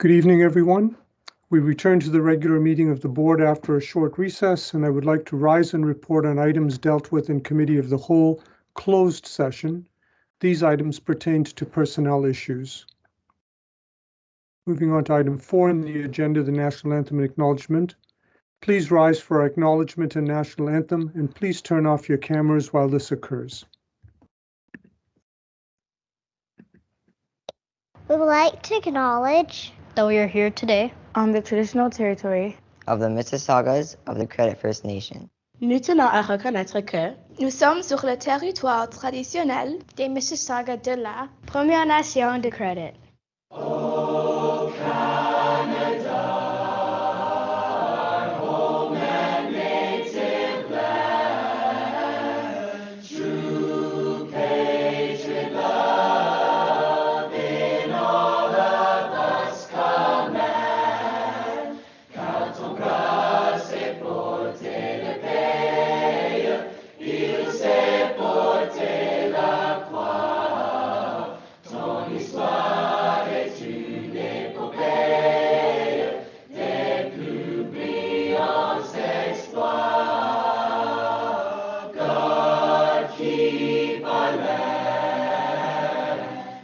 Good evening, everyone. We return to the regular meeting of the board after a short recess, and I would like to rise and report on items dealt with in Committee of the Whole closed session. These items pertained to personnel issues. Moving on to item 4 in the agenda, the national anthem and acknowledgement. Please rise for our acknowledgement and national anthem, and please turn off your cameras while this occurs. We would like to acknowledge that we are here today on the traditional territory of the Mississaugas of the Credit First Nation. Nous tenons à reconnaître que nous sommes sur le territoire traditionnel des Mississaugas de la Première Nation de Credit. Oh, Canada, our home and native land, true patriot love in all of us command. Quand on grâce est porté le pays, il s'est porté la croix. Ton histoire est une épopée des plus brillants exploits. God keep our land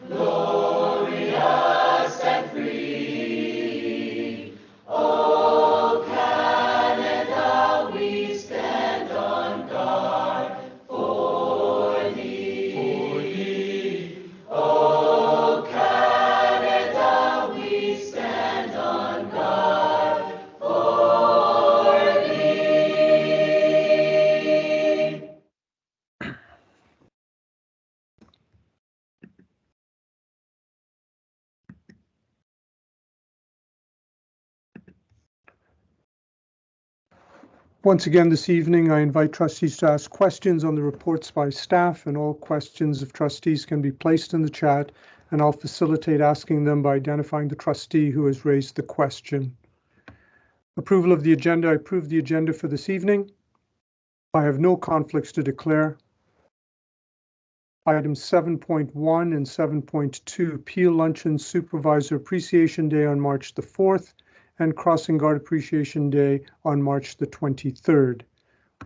glorious and free. Oh, Canada, we stand on guard for thee. Oh, Canada, we stand on guard for thee. Once again this evening, I invite trustees to ask questions on the reports by staff, and all questions of trustees can be placed in the chat, and I'll facilitate asking them by identifying the trustee who has raised the question. Approval of the agenda. I approve the agenda for this evening. I have no conflicts to declare. Items 7.1 and 7.2, Peel Luncheon Supervisor Appreciation Day on March the 4th, and Crossing Guard Appreciation Day on March the 23rd.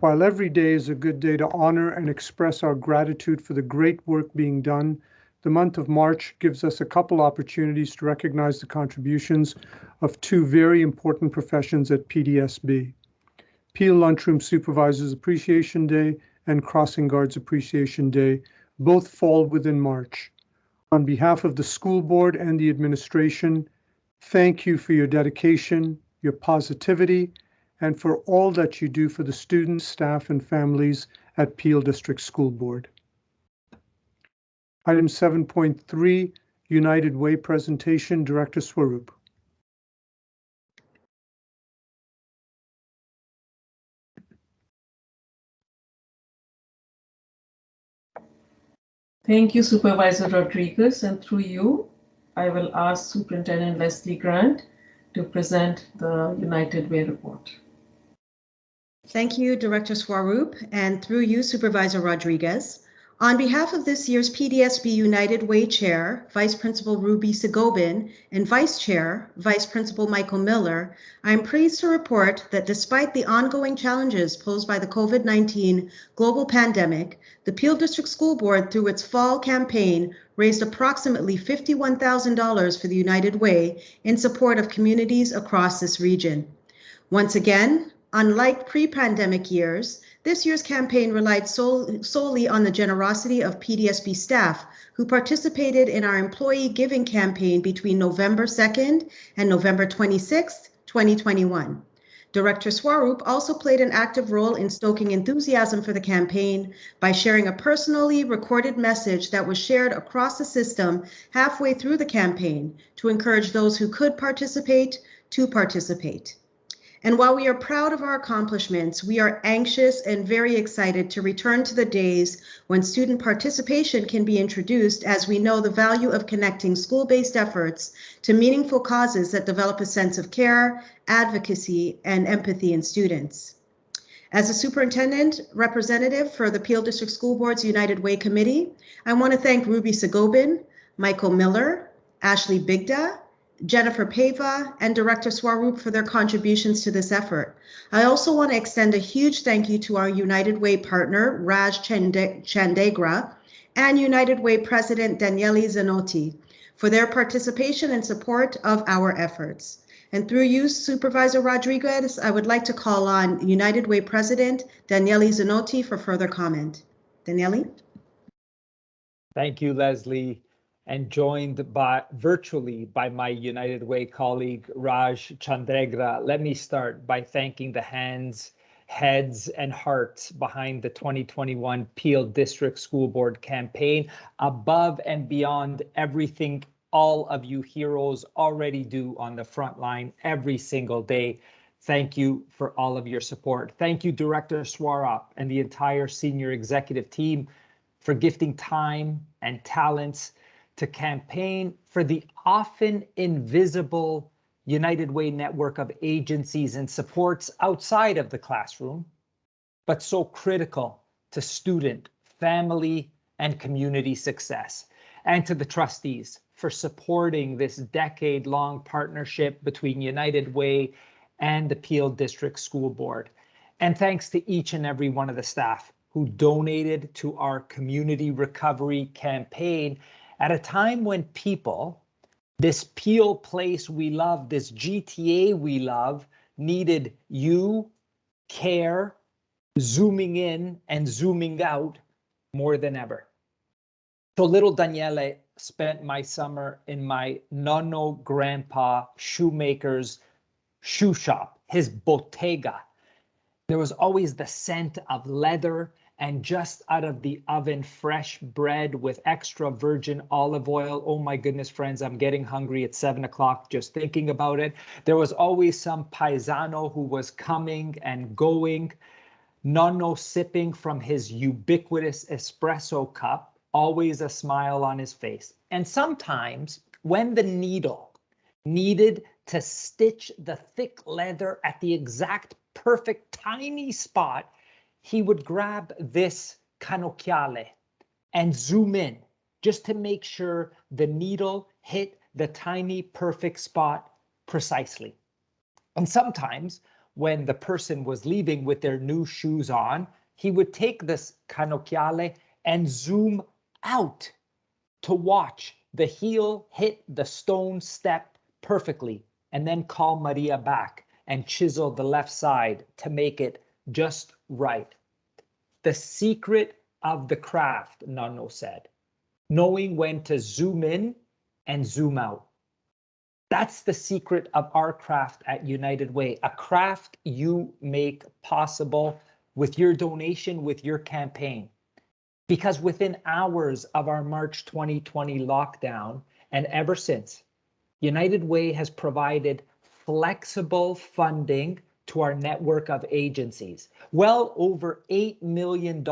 While every day is a good day to honor and express our gratitude for the great work being done, the month of March gives us a couple opportunities to recognize the contributions of two very important professions at PDSB. Peel Lunchroom Supervisors Appreciation Day and Crossing Guards Appreciation Day both fall within March. On behalf of the school board and the administration, thank you for your dedication, your positivity, and for all that you do for the students, staff, and families at Peel District School Board. Item 7.3, United Way presentation, Director Swaroop. Thank you, Supervisor Rodriguez, and through you, I will ask Superintendent Leslie Grant to present the United Way report. Thank you, Director Swaroop, and through you, Supervisor Rodriguez. On behalf of this year's PDSB United Way Chair, Vice Principal Ruby Sigobin, and Vice Chair, Vice Principal Michael Miller, I am pleased to report that despite the ongoing challenges posed by the COVID-19 global pandemic, the Peel District School Board, through its fall campaign, raised approximately $51,000 for the United Way in support of communities across this region. Once again, unlike pre-pandemic years, this year's campaign relied solely on the generosity of PDSB staff who participated in our employee giving campaign between November 2nd and November 26th, 2021. Director Swaroop also played an active role in stoking enthusiasm for the campaign by sharing a personally recorded message that was shared across the system halfway through the campaign to encourage those who could participate to participate. And while we are proud of our accomplishments, we are anxious and very excited to return to the days when student participation can be introduced, as we know the value of connecting school-based efforts to meaningful causes that develop a sense of care, advocacy, and empathy in students. As a superintendent representative for the Peel District School Board's United Way Committee, I want to thank Ruby Sigobin, Michael Miller, Ashley Bigda, Jennifer Pava, and Director Swaroop for their contributions to this effort. I also want to extend a huge thank you to our United Way partner, Raj Chandegra, and United Way President Daniele Zanotti for their participation and support of our efforts. And through you, Supervisor Rodriguez, I would like to call on United Way President Daniele Zanotti for further comment. Daniele? Thank you, Leslie, and joined virtually by my United Way colleague, Raj Chandegra. Let me start by thanking the heads, and hearts behind the 2021 Peel District School Board campaign, above and beyond everything all of you heroes already do on the front line every single day. Thank you for all of your support. Thank you, Director Swarup and the entire senior executive team for gifting time and talents to campaign for the often invisible United Way network of agencies and supports outside of the classroom, but so critical to student, family, and community success. And to the trustees for supporting this decade-long partnership between United Way and the Peel District School Board. And thanks to each and every one of the staff who donated to our community recovery campaign at a time when people, this Peel place we love, this GTA we love, needed you, care, zooming in and zooming out more than ever. So little Daniele spent my summer in my nonno grandpa shoemaker's shoe shop, his bottega. There was always the scent of leather and just out of the oven, fresh bread with extra virgin olive oil. Oh my goodness, friends, I'm getting hungry at 7 o'clock just thinking about it. There was always some paisano who was coming and going, nonno sipping from his ubiquitous espresso cup, always a smile on his face. And sometimes when the needle needed to stitch the thick leather at the exact perfect tiny spot, he would grab this cannocchiale and zoom in just to make sure the needle hit the tiny perfect spot precisely. And sometimes when the person was leaving with their new shoes on, he would take this cannocchiale and zoom out to watch the heel hit the stone step perfectly, and then call Maria back and chisel the left side to make it just right. The secret of the craft, Nonno said, knowing when to zoom in and zoom out. That's the secret of our craft at United Way, a craft you make possible with your donation, with your campaign. Because within hours of our March 2020 lockdown, and ever since, United Way has provided flexible funding to our network of agencies. Well over $8 million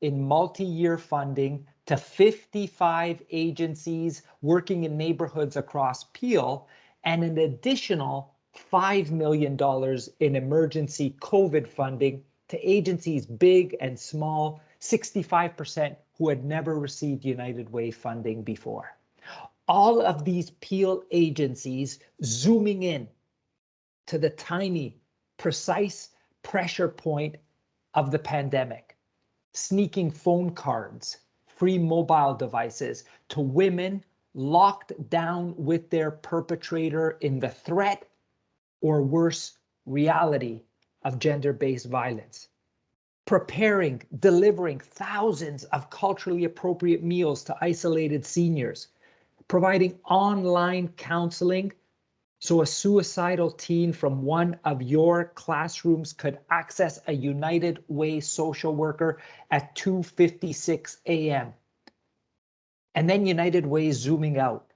in multi-year funding to 55 agencies working in neighborhoods across Peel, and an additional $5 million in emergency COVID funding to agencies big and small, 65% who had never received United Way funding before. All of these Peel agencies zooming in to the tiny, precise pressure point of the pandemic, sneaking phone cards, free mobile devices to women locked down with their perpetrator in the threat or worse, reality of gender-based violence. Preparing, delivering thousands of culturally appropriate meals to isolated seniors, providing online counseling so a suicidal teen from one of your classrooms could access a United Way social worker at 2:56 a.m. And then United Way zooming out,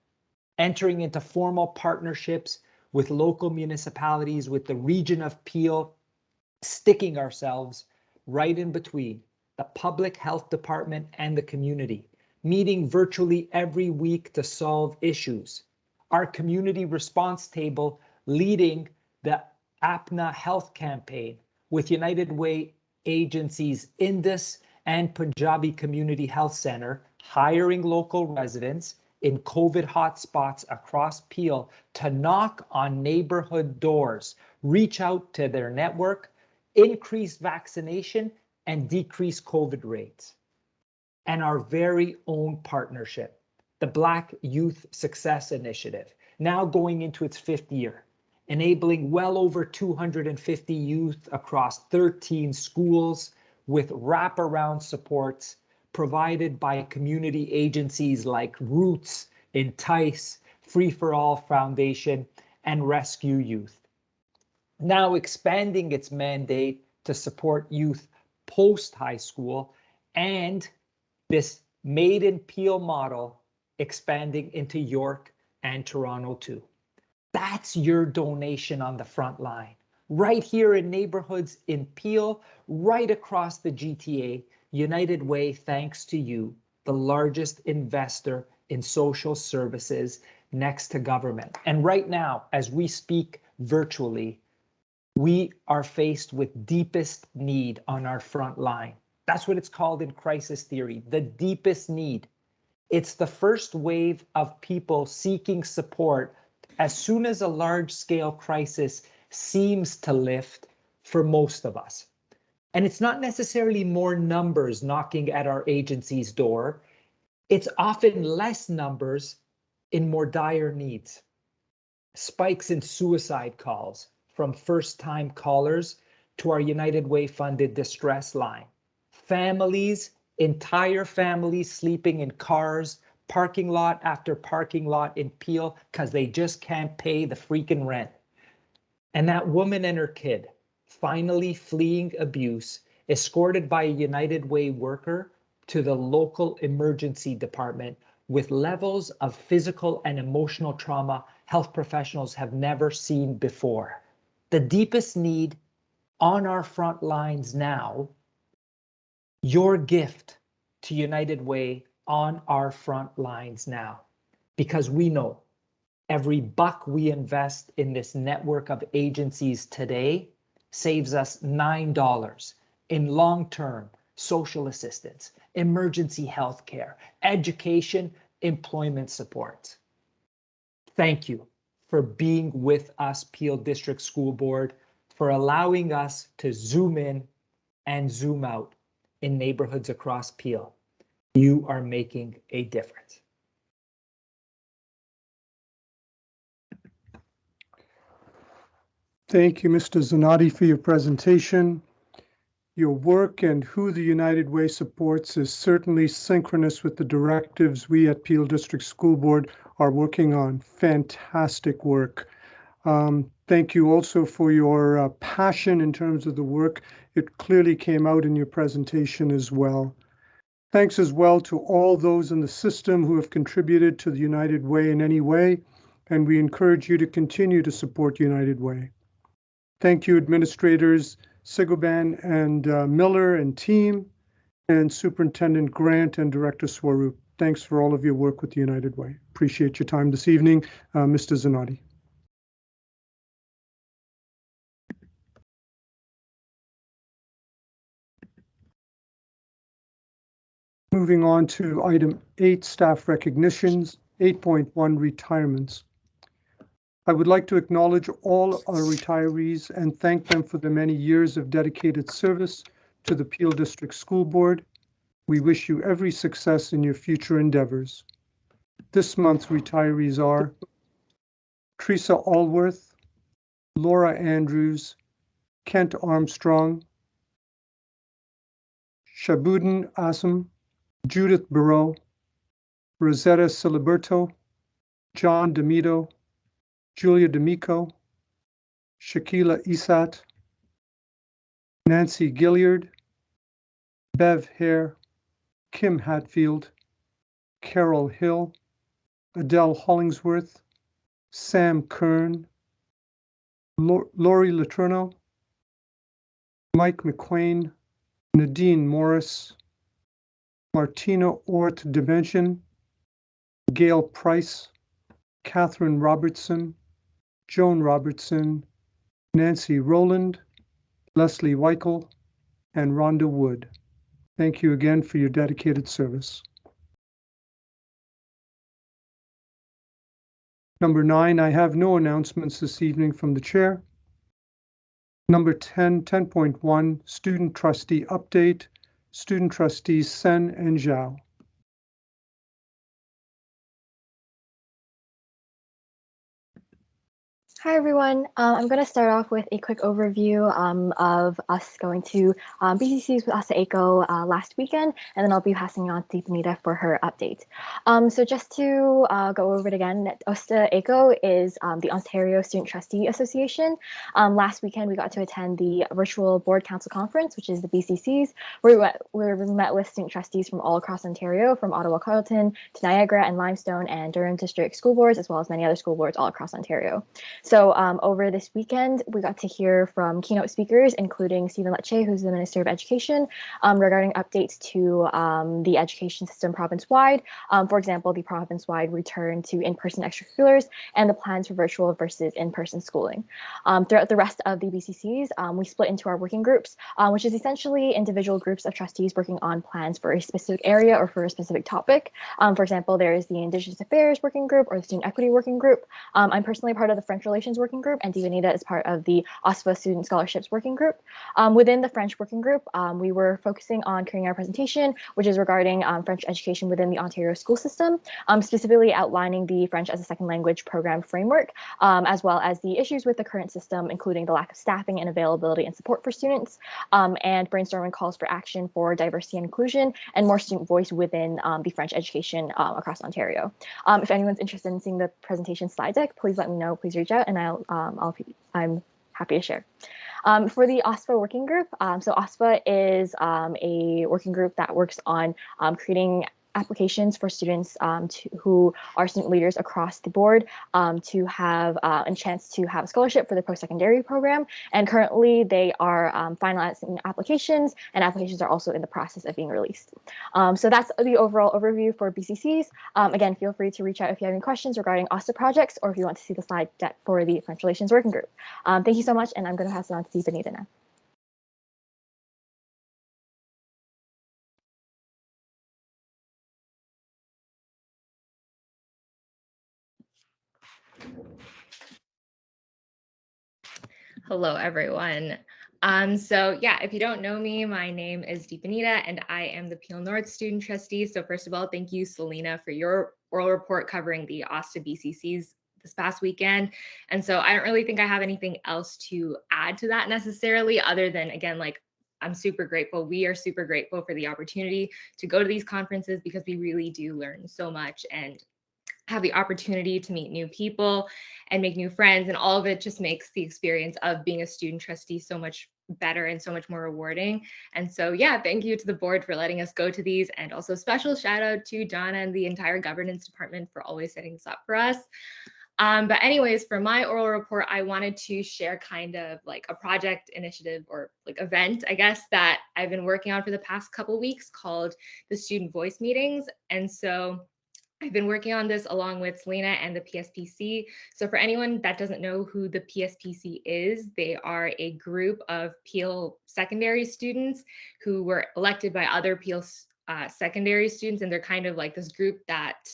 entering into formal partnerships with local municipalities, with the region of Peel, sticking ourselves right in between the public health department and the community, meeting virtually every week to solve issues. Our community response table leading the APNA health campaign with United Way agencies Indus and Punjabi Community Health Center, hiring local residents, in COVID hotspots across Peel to knock on neighborhood doors, reach out to their network, increase vaccination, and decrease COVID rates. And our very own partnership, the Black Youth Success Initiative, now going into its 5th year, enabling well over 250 youth across 13 schools with wraparound supports provided by community agencies like Roots, Entice, Free for All Foundation, and Rescue Youth. Now expanding its mandate to support youth post-high school, and this Made in Peel model expanding into York and Toronto too. That's your donation on the front line. Right here in neighborhoods in Peel, right across the GTA, United Way, thanks to you, the largest investor in social services next to government. And right now, as we speak virtually, we are faced with deepest need on our front line. That's what it's called in crisis theory, the deepest need. It's the first wave of people seeking support as soon as a large-scale crisis seems to lift for most of us. And it's not necessarily more numbers knocking at our agency's door. It's often less numbers in more dire needs. Spikes in suicide calls from first-time callers to our United Way funded distress line. Families, entire families sleeping in cars, parking lot after parking lot in Peel because they just can't pay the freaking rent. And that woman and her kid finally fleeing abuse, escorted by a United Way worker to the local emergency department with levels of physical and emotional trauma health professionals have never seen before. The deepest need on our front lines now, your gift to United Way on our front lines now, because we know every buck we invest in this network of agencies today saves us $9 in long-term social assistance, emergency health care, education, employment support. Thank you for being with us, Peel District School Board, for allowing us to zoom in and zoom out in neighborhoods across Peel. You are making a difference. Thank you, Mr. Zanotti, for your presentation. Your work and who the United Way supports is certainly synchronous with the directives we at Peel District School Board are working on. Fantastic work. Thank you also for your passion in terms of the work. It clearly came out in your presentation as well. Thanks as well to all those in the system who have contributed to the United Way in any way, and we encourage you to continue to support United Way. Thank you, administrators Sigoban and Miller and team, and Superintendent Grant and Director Swaroop. Thanks for all of your work with the United Way. Appreciate your time this evening, Mr. Zanotti. Moving on to item 8, staff recognitions, 8.1, retirements. I would like to acknowledge all our retirees and thank them for the many years of dedicated service to the Peel District School Board. We wish you every success in your future endeavors. This month's retirees are Teresa Allworth, Laura Andrews, Kent Armstrong, Shabuddin Assam, Judith Barreau, Rosetta Siliberto, John D'Amito, Julia D'Amico, Shakila Isat, Nancy Gilliard, Bev Hare, Kim Hatfield, Carol Hill, Adele Hollingsworth, Sam Kern, Lori Letourneau, Mike McQuain, Nadine Morris, Martina Ort Dimension, Gail Price, Catherine Robertson, Joan Robertson, Nancy Rowland, Leslie Weichel, and Rhonda Wood. Thank you again for your dedicated service. Number 9, I have no announcements this evening from the chair. Number 10, 10.1, student trustee update. Student trustees Sen and Zhao. Hi, everyone. I'm going to start off with a quick overview of us going to BCCs with ASA ECO last weekend, and then I'll be passing on to Benita for her update. So just to go over it again, ASA ECO is the Ontario Student Trustee Association. Last weekend, we got to attend the virtual board council conference, which is the BCCs, where we met with student trustees from all across Ontario, from Ottawa Carleton to Niagara and Limestone and Durham District school boards, as well as many other school boards all across Ontario. So over this weekend, we got to hear from keynote speakers, including Stephen Lecce, who's the Minister of Education, regarding updates to the education system province-wide. For example, the province-wide return to in-person extracurriculars and the plans for virtual versus in-person schooling. Throughout the rest of the BCCs, we split into our working groups, which is essentially individual groups of trustees working on plans for a specific area or for a specific topic. For example, there is the Indigenous Affairs Working Group or the Student Equity Working Group. I'm personally part of the French Relations Working Group, and Divanita is part of the OSFA Student Scholarships Working Group. Within the French Working Group, we were focusing on creating our presentation, which is regarding French education within the Ontario school system, specifically outlining the French as a second language program framework, as well as the issues with the current system, including the lack of staffing and availability and support for students, and brainstorming calls for action for diversity and inclusion and more student voice within the French education across Ontario. If anyone's interested in seeing the presentation slide deck, please let me know. Please reach out, and I'm happy to share. For the OSFA working group, so OSFA is a working group that works on creating applications for students who are student leaders across the board to have a chance to have a scholarship for the post-secondary program. And currently they are finalizing applications, and applications are also in the process of being released. So that's the overall overview for BCCs. Again, feel free to reach out if you have any questions regarding OSTA projects, or if you want to see the slide deck for the French Relations Working Group. Thank you so much, and I'm going to pass it on to Benita now. Hello, everyone. So yeah, if you don't know me, my name is Deepanita, and I am the Peel North Student Trustee. So first of all, thank you, Selena, for your oral report covering the OSTA BCCs this past weekend. And so I don't really think I have anything else to add to that necessarily, other than, again, like, I'm super grateful. We are super grateful for the opportunity to go to these conferences, because we really do learn so much and have the opportunity to meet new people and make new friends, and all of it just makes the experience of being a student trustee so much better and so much more rewarding. And so yeah, thank you to the board for letting us go to these, and also special shout out to Donna and the entire governance department for always setting this up for us. But anyways, for my oral report, I wanted to share kind of like a project, initiative, or like event, I guess, that I've been working on for the past couple weeks, called the Student Voice Meetings. And so I've been working on this along with Selena and the PSPC. So for anyone that doesn't know who the PSPC is, they are a group of Peel secondary students who were elected by other Peel secondary students. And they're kind of like this group that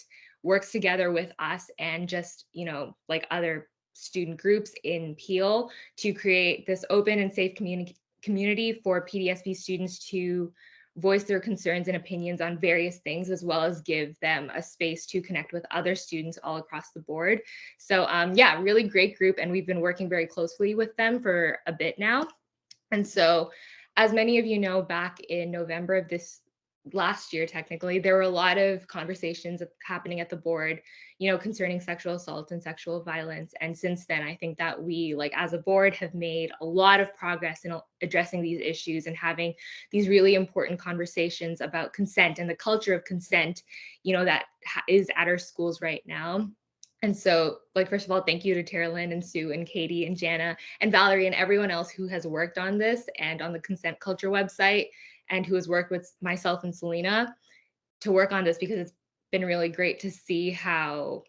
works together with us and just, you know, like other student groups in Peel to create this open and safe community for PDSP students to voice their concerns and opinions on various things, as well as give them a space to connect with other students all across the board. So yeah, really great group. And we've been working very closely with them for a bit now. And so, as many of you know, back in November of this last year, technically, there were a lot of conversations happening at the board, you know, concerning sexual assault and sexual violence. And since then, I think that we, like, as a board, have made a lot of progress in addressing these issues and having these really important conversations about consent and the culture of consent, you know, that is at our schools right now. And so, like, first of all, thank you to Teralyn and Sue and Katie and Jana and Valerie and everyone else who has worked on this and on the consent culture website, and who has worked with myself and Selena to work on this, because it's been really great to see how,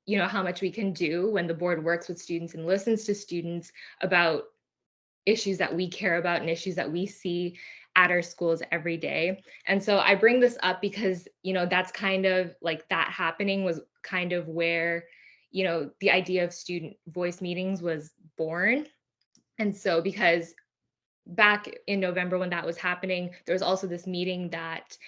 you know, how much we can do when the board works with students and listens to students about issues that we care about and issues that we see at our schools every day. And so I bring this up because, you know, that's kind of like, that happening was kind of where, the idea of student voice meetings was born. And so because back in November when that was happening, there was also this meeting that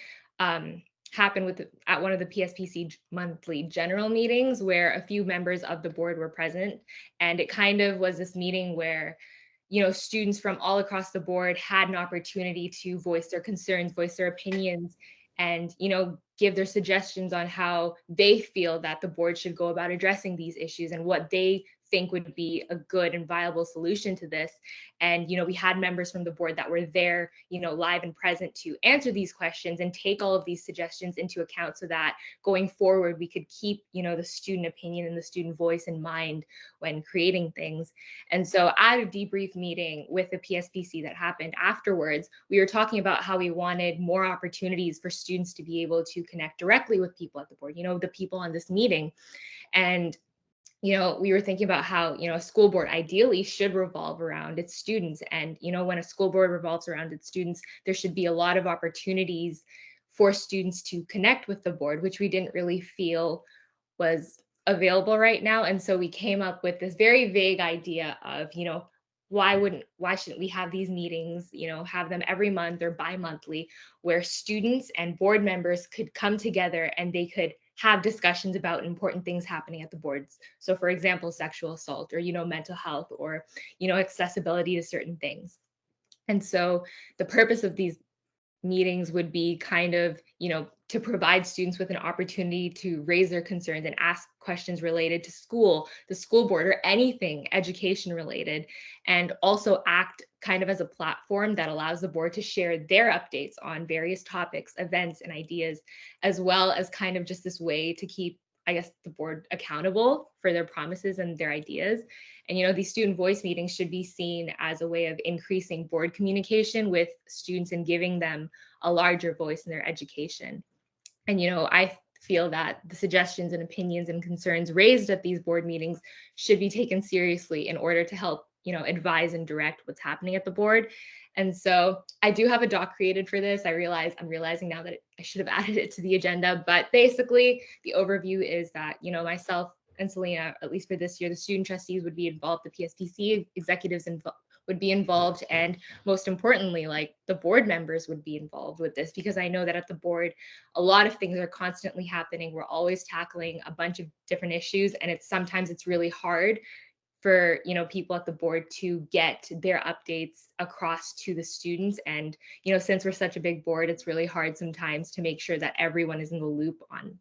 happened at one of the PSPC monthly general meetings where a few members of the board were present. And it kind of was this meeting where students from all across the board had an opportunity to voice their concerns, voice their opinions, and give their suggestions on how they feel that the board should go about addressing these issues and what they think would be a good and viable solution to this. And we had members from the board that were there live and present to answer these questions and take all of these suggestions into account, so that going forward we could keep the student opinion and the student voice in mind when creating things. And so at a debrief meeting with the PSPC that happened afterwards, we were talking about how we wanted more opportunities for students to be able to connect directly with people at the board, the people on this meeting. And we were thinking about how, a school board ideally should revolve around its students. And, when a school board revolves around its students, there should be a lot of opportunities for students to connect with the board, which we didn't really feel was available right now. And so we came up with this very vague idea of, why shouldn't we have these meetings, have them every month or bi-monthly, where students and board members could come together and they could have discussions about important things happening at the boards. So for example, sexual assault or, mental health or, accessibility to certain things. And so the purpose of these meetings would be kind of, to provide students with an opportunity to raise their concerns and ask questions related to school, the school board, or anything education related, and also act kind of as a platform that allows the board to share their updates on various topics, events, and ideas, as well as kind of just this way to keep, I guess, the board accountable for their promises and their ideas. And, these student voice meetings should be seen as a way of increasing board communication with students and giving them a larger voice in their education. And, I feel that the suggestions and opinions and concerns raised at these board meetings should be taken seriously in order to help, advise and direct what's happening at the board. And so I do have a doc created for this. I'm realizing now that I should have added it to the agenda, but basically the overview is that, myself and Selena, at least for this year, the student trustees would be involved, the PSPC executives would be involved, and most importantly, like, the board members would be involved with this, because I know that at the board, a lot of things are constantly happening. We're always tackling a bunch of different issues, and sometimes it's really hard for people at the board to get their updates across to the students. And since we're such a big board, it's really hard sometimes to make sure that everyone is in the loop on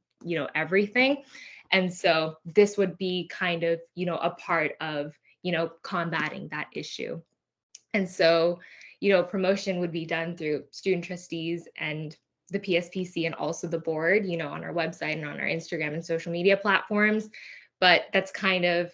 everything. And so this would be kind of a part of combating that issue. And so promotion would be done through student trustees and the PSPC, and also the board on our website and on our Instagram and social media platforms. But that's kind of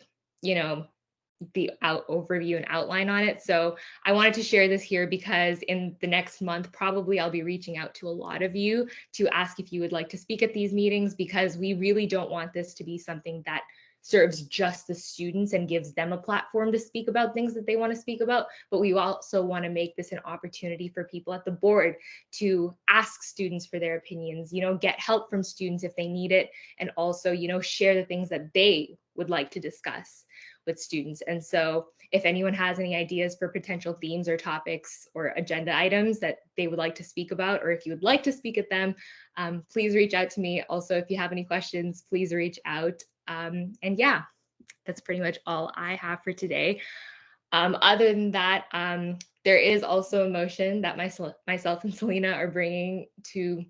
the overview and outline on it. So I wanted to share this here because in the next month, probably I'll be reaching out to a lot of you to ask if you would like to speak at these meetings, because we really don't want this to be something that serves just the students and gives them a platform to speak about things that they want to speak about. But we also want to make this an opportunity for people at the board to ask students for their opinions, get help from students if they need it, and also, share the things that they would like to discuss with students. And so if anyone has any ideas for potential themes or topics or agenda items that they would like to speak about, or if you would like to speak at them, please reach out to me. Also, if you have any questions, please reach out. And yeah, that's pretty much all I have for today. Other than that, there is also a motion that myself and Selena are bringing to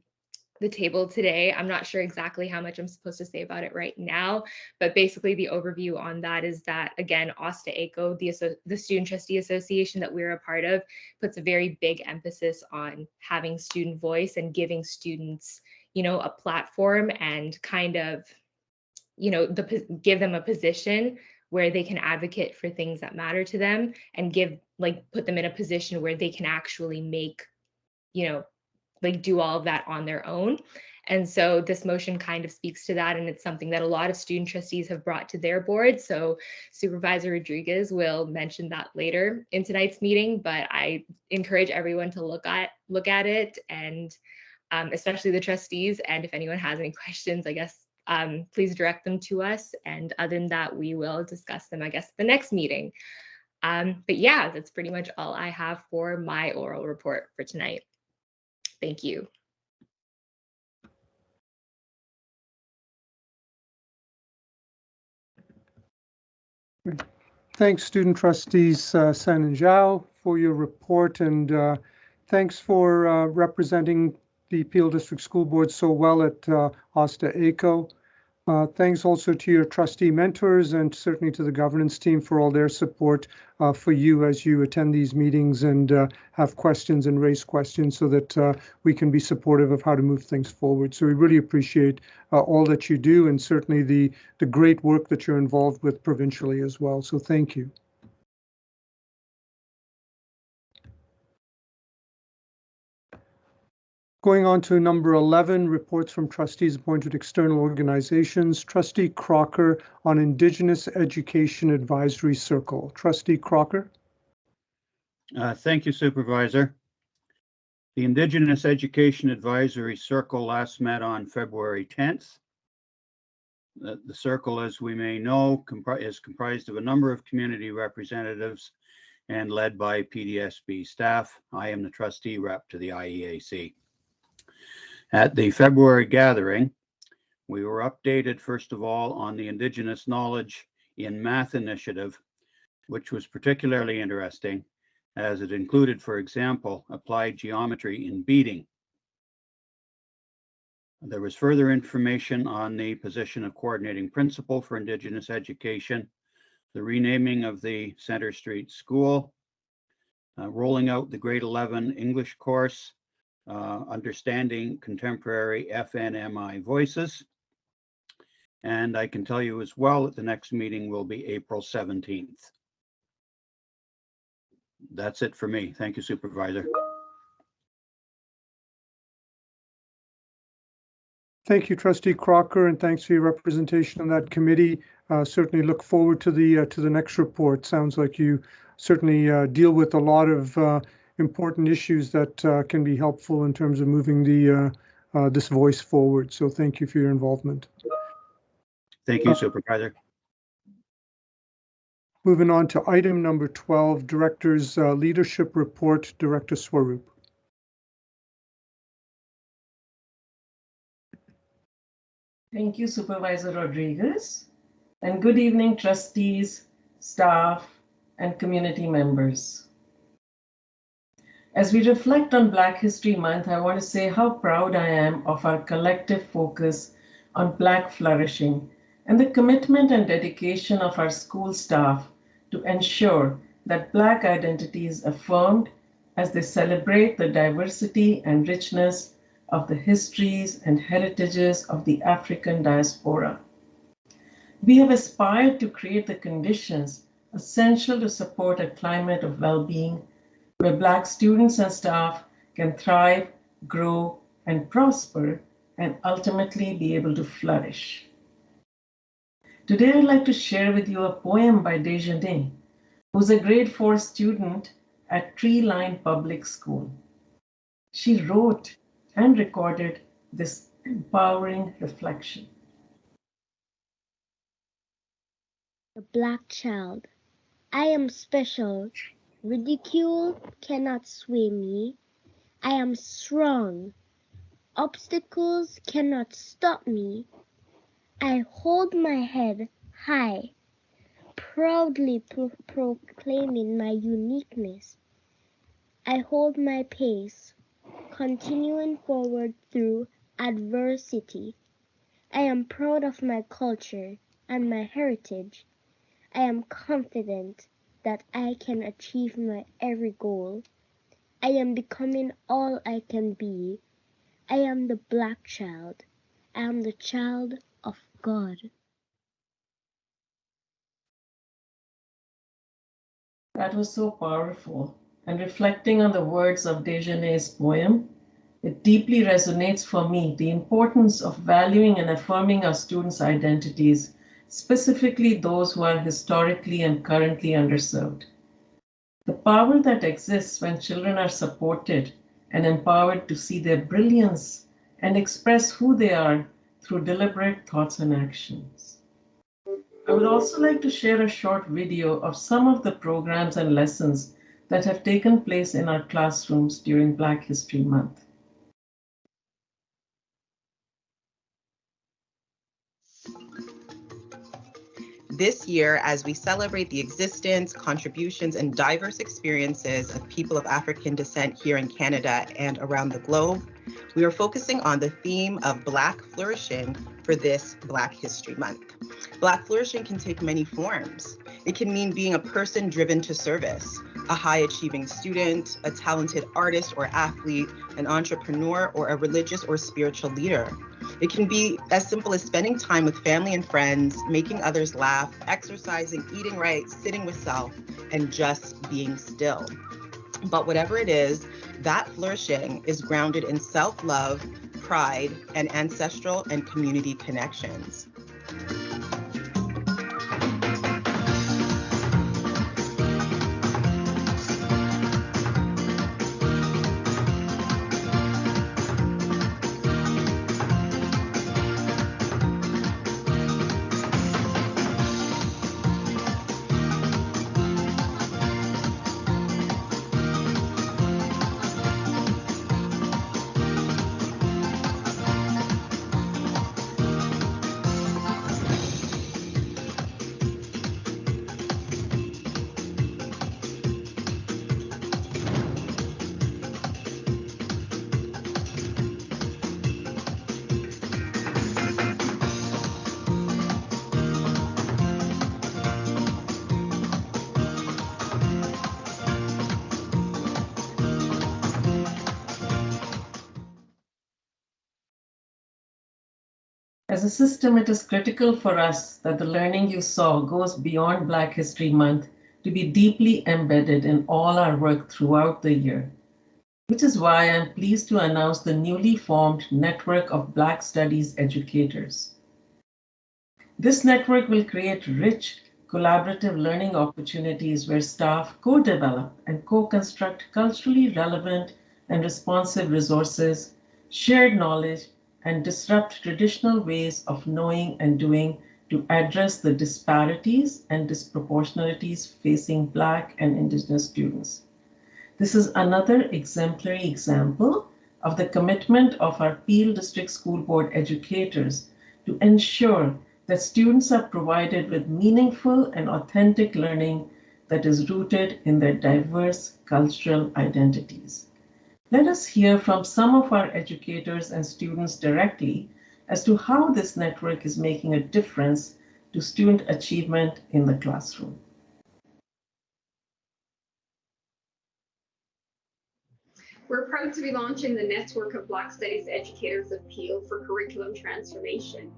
the table today. I'm not sure exactly how much I'm supposed to say about it right now, but basically the overview on that is that, again, ACO, the Student Trustee Association that we're a part of, puts a very big emphasis on having student voice and giving students, a platform and kind of, give them a position where they can advocate for things that matter to them, and put them in a position where they can actually make, do all of that on their own. And so this motion kind of speaks to that, and it's something that a lot of student trustees have brought to their board. So Supervisor Rodriguez will mention that later in tonight's meeting, but I encourage everyone to look at it, and especially the trustees. And if anyone has any questions, I guess please direct them to us. And other than that, we will discuss them, I guess, at the next meeting. But yeah, that's pretty much all I have for my oral report for tonight. Thank you. Thanks, student trustees San and Zhao, for your report, and thanks for representing the Peel District School Board so well at Asta ACO. Thanks also to your trustee mentors and certainly to the governance team for all their support for you as you attend these meetings and have questions and raise questions so that we can be supportive of how to move things forward. So we really appreciate all that you do and certainly the great work that you're involved with provincially as well. So thank you. Going on to number 11, reports from trustees appointed external organizations. Trustee Crocker on Indigenous Education Advisory Circle. Trustee Crocker. Thank you, Supervisor. The Indigenous Education Advisory Circle last met on February 10th. The circle, as we may know, is comprised of a number of community representatives and led by PDSB staff. I am the trustee rep to the IEAC. At the February gathering, we were updated, first of all, on the Indigenous Knowledge in Math initiative, which was particularly interesting as it included, for example, applied geometry in beading. There was further information on the position of coordinating principal for Indigenous education, the renaming of the Center Street School, rolling out the grade 11 English course, understanding contemporary FNMI voices. And I can tell you as well that the next meeting will be April 17th. That's it for me. Thank you, Supervisor. Thank you, Trustee Crocker, and thanks for your representation on that committee. Certainly look forward to the next report. Sounds like you certainly deal with a lot of important issues that can be helpful in terms of moving this voice forward. So thank you for your involvement. Thank you, Supervisor. Moving on to item number 12, Director's Leadership Report, Director Swaroop. Thank you, Supervisor Rodriguez. And good evening, trustees, staff, and community members. As we reflect on Black History Month, I want to say how proud I am of our collective focus on Black flourishing and the commitment and dedication of our school staff to ensure that Black identity is affirmed as they celebrate the diversity and richness of the histories and heritages of the African diaspora. We have aspired to create the conditions essential to support a climate of well-being where Black students and staff can thrive, grow, and prosper, and ultimately be able to flourish. Today, I'd like to share with you a poem by Desjardins, who's a grade 4 student at Tree Line Public School. She wrote and recorded this empowering reflection. The Black Child. I am special. Ridicule cannot sway me. I am strong. Obstacles cannot stop me. I hold my head high, proudly proclaiming my uniqueness. I hold my pace, continuing forward through adversity. I am proud of my culture and my heritage. I am confident that I can achieve my every goal. I am becoming all I can be. I am the Black child. I am the child of God. That was so powerful. And reflecting on the words of Desjardins' poem, it deeply resonates for me the importance of valuing and affirming our students' identities, specifically those who are historically and currently underserved. The power that exists when children are supported and empowered to see their brilliance and express who they are through deliberate thoughts and actions. I would also like to share a short video of some of the programs and lessons that have taken place in our classrooms during Black History Month. This year, as we celebrate the existence, contributions, and diverse experiences of people of African descent here in Canada and around the globe, we are focusing on the theme of Black flourishing for this Black History Month. Black flourishing can take many forms. It can mean being a person driven to service, a high-achieving student, a talented artist or athlete, an entrepreneur, or a religious or spiritual leader. It can be as simple as spending time with family and friends, making others laugh, exercising, eating right, sitting with self, and just being still. But whatever it is, that flourishing is grounded in self-love, pride, and ancestral and community connections. As a system, it is critical for us that the learning you saw goes beyond Black History Month to be deeply embedded in all our work throughout the year, which is why I'm pleased to announce the newly formed Network of Black Studies Educators. This network will create rich, collaborative learning opportunities where staff co-develop and co-construct culturally relevant and responsive resources, shared knowledge, and disrupt traditional ways of knowing and doing to address the disparities and disproportionalities facing Black and Indigenous students. This is another exemplary example of the commitment of our Peel District School Board educators to ensure that students are provided with meaningful and authentic learning that is rooted in their diverse cultural identities. Let us hear from some of our educators and students directly as to how this network is making a difference to student achievement in the classroom. We're proud to be launching the Network of Black Studies Educators of Peel for curriculum transformation.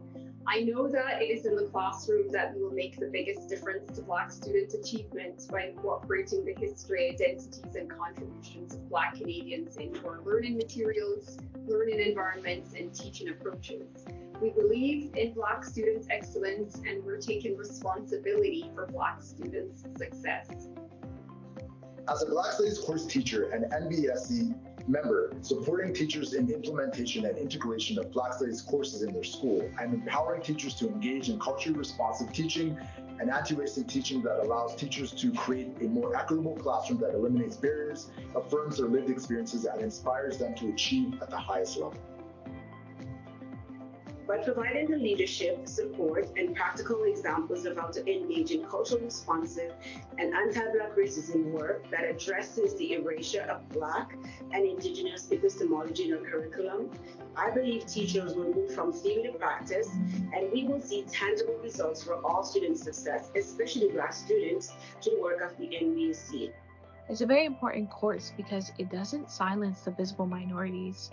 I know that it is in the classroom that we will make the biggest difference to Black student achievement by incorporating the history, identities, and contributions of Black Canadians into our learning materials, learning environments, and teaching approaches. We believe in Black students' excellence, and we're taking responsibility for Black students' success. As a Black Studies course teacher and NBSC member, supporting teachers in implementation and integration of Black Studies courses in their school, I'm empowering teachers to engage in culturally responsive teaching and anti-racist teaching that allows teachers to create a more equitable classroom that eliminates barriers, affirms their lived experiences, and inspires them to achieve at the highest level. By providing the leadership, support, and practical examples of how to engage in culturally responsive and anti-Black racism work that addresses the erasure of Black and Indigenous epistemology in our curriculum, I believe teachers will move from theory to practice, and we will see tangible results for all student success, especially Black students, through work of the NBSC. It's a very important course because it doesn't silence the visible minorities.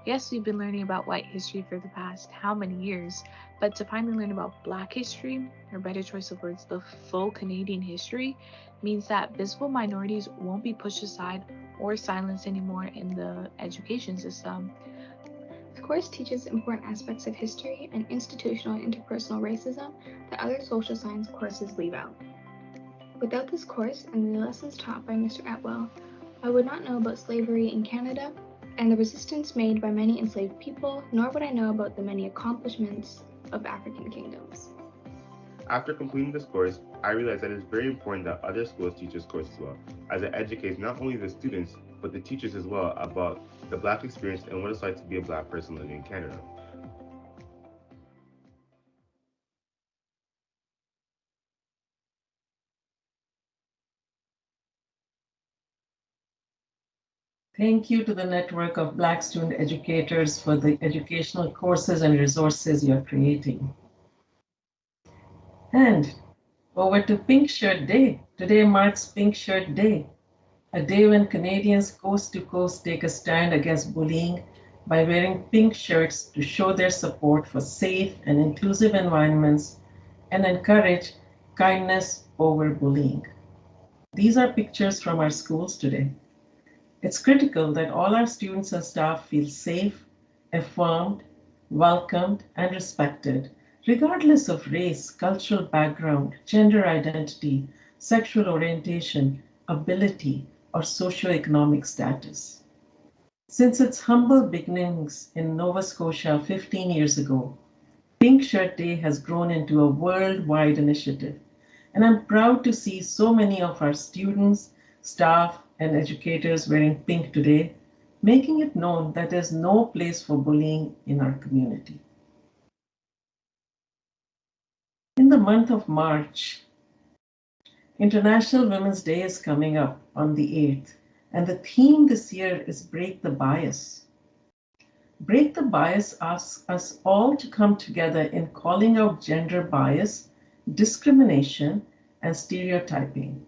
Yes, we've been learning about white history for the past how many years, but to finally learn about Black history, or better choice of words, the full Canadian history, means that visible minorities won't be pushed aside or silenced anymore in the education system. The course teaches important aspects of history and institutional and interpersonal racism that other social science courses leave out. Without this course and the lessons taught by Mr. Atwell, I would not know about slavery in Canada, and the resistance made by many enslaved people, nor would I know about the many accomplishments of African kingdoms. After completing this course, I realized that it is very important that other schools teach this course as well, as it educates not only the students, but the teachers as well about the Black experience and what it's like to be a Black person living in Canada. Thank you to the network of Black student educators for the educational courses and resources you're creating. And over to Pink Shirt Day. Today marks Pink Shirt Day, a day when Canadians coast to coast take a stand against bullying by wearing pink shirts to show their support for safe and inclusive environments and encourage kindness over bullying. These are pictures from our schools today. It's critical that all our students and staff feel safe, affirmed, welcomed, and respected, regardless of race, cultural background, gender identity, sexual orientation, ability, or socioeconomic status. Since its humble beginnings in Nova Scotia 15 years ago, Pink Shirt Day has grown into a worldwide initiative, and I'm proud to see so many of our students, staff, and educators wearing pink today, making it known that there's no place for bullying in our community. In the month of March, International Women's Day is coming up on the 8th, and the theme this year is Break the Bias. Break the Bias asks us all to come together in calling out gender bias, discrimination, and stereotyping.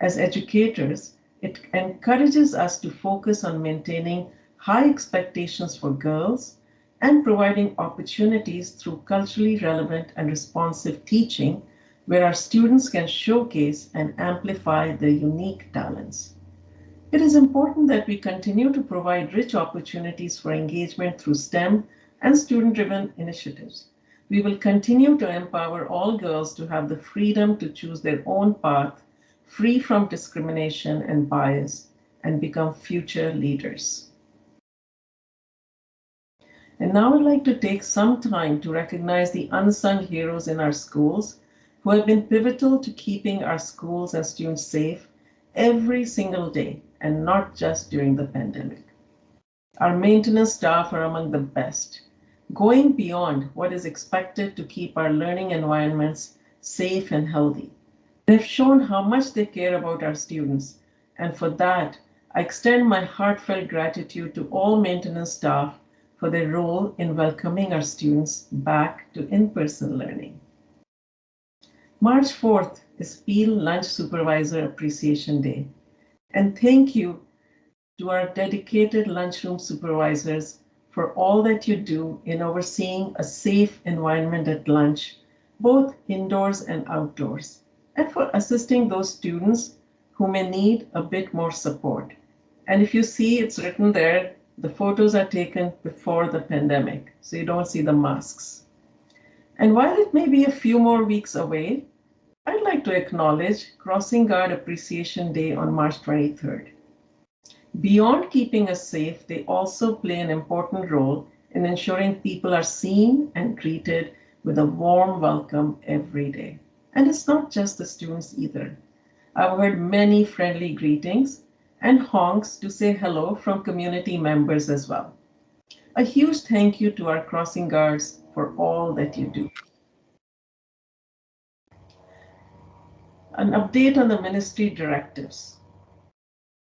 As educators, it encourages us to focus on maintaining high expectations for girls and providing opportunities through culturally relevant and responsive teaching where our students can showcase and amplify their unique talents. It is important that we continue to provide rich opportunities for engagement through STEM and student-driven initiatives. We will continue to empower all girls to have the freedom to choose their own path, free from discrimination and bias, and become future leaders. And now I'd like to take some time to recognize the unsung heroes in our schools who have been pivotal to keeping our schools and students safe every single day, and not just during the pandemic. Our maintenance staff are among the best, going beyond what is expected to keep our learning environments safe and healthy. They've shown how much they care about our students, and for that, I extend my heartfelt gratitude to all maintenance staff for their role in welcoming our students back to in-person learning. March 4th is Peel Lunch Supervisor Appreciation Day, and thank you to our dedicated lunchroom supervisors for all that you do in overseeing a safe environment at lunch, both indoors and outdoors, and for assisting those students who may need a bit more support. And if you see, it's written there, the photos are taken before the pandemic, so you don't see the masks. And while it may be a few more weeks away, I'd like to acknowledge Crossing Guard Appreciation Day on March 23rd. Beyond keeping us safe, they also play an important role in ensuring people are seen and treated with a warm welcome every day. And it's not just the students either. I've heard many friendly greetings and honks to say hello from community members as well. A huge thank you to our crossing guards for all that you do. An update on the ministry directives.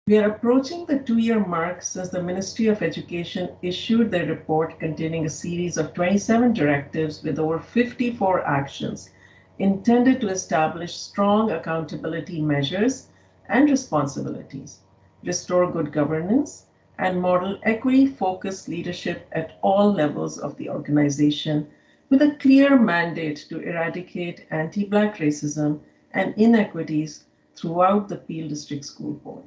We are approaching the 2-year mark since the Ministry of Education issued their report containing a series of 27 directives with over 54 actions intended to establish strong accountability measures and responsibilities, restore good governance, and model equity-focused leadership at all levels of the organization with a clear mandate to eradicate anti-Black racism and inequities throughout the Peel District School Board.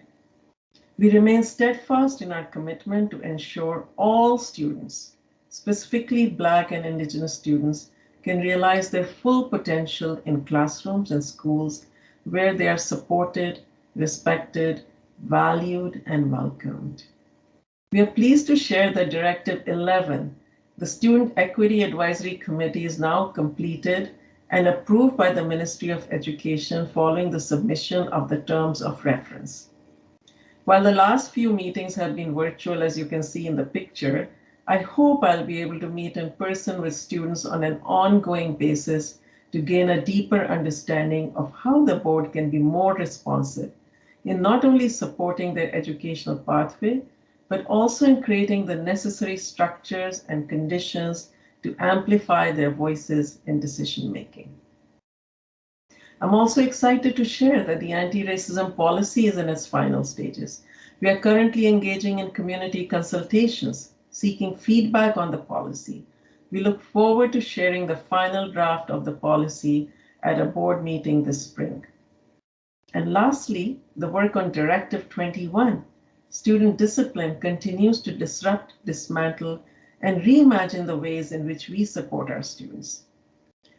We remain steadfast in our commitment to ensure all students, specifically Black and Indigenous students, can realize their full potential in classrooms and schools where they are supported, respected, valued, and welcomed. We are pleased to share that Directive 11, the Student Equity Advisory Committee, is now completed and approved by the Ministry of Education following the submission of the terms of reference. While the last few meetings have been virtual, as you can see in the picture, I hope I'll be able to meet in person with students on an ongoing basis to gain a deeper understanding of how the board can be more responsive in not only supporting their educational pathway, but also in creating the necessary structures and conditions to amplify their voices in decision making. I'm also excited to share that the anti-racism policy is in its final stages. We are currently engaging in community consultations, seeking feedback on the policy. We look forward to sharing the final draft of the policy at a board meeting this spring. And lastly, the work on Directive 21, student discipline, continues to disrupt, dismantle, and reimagine the ways in which we support our students.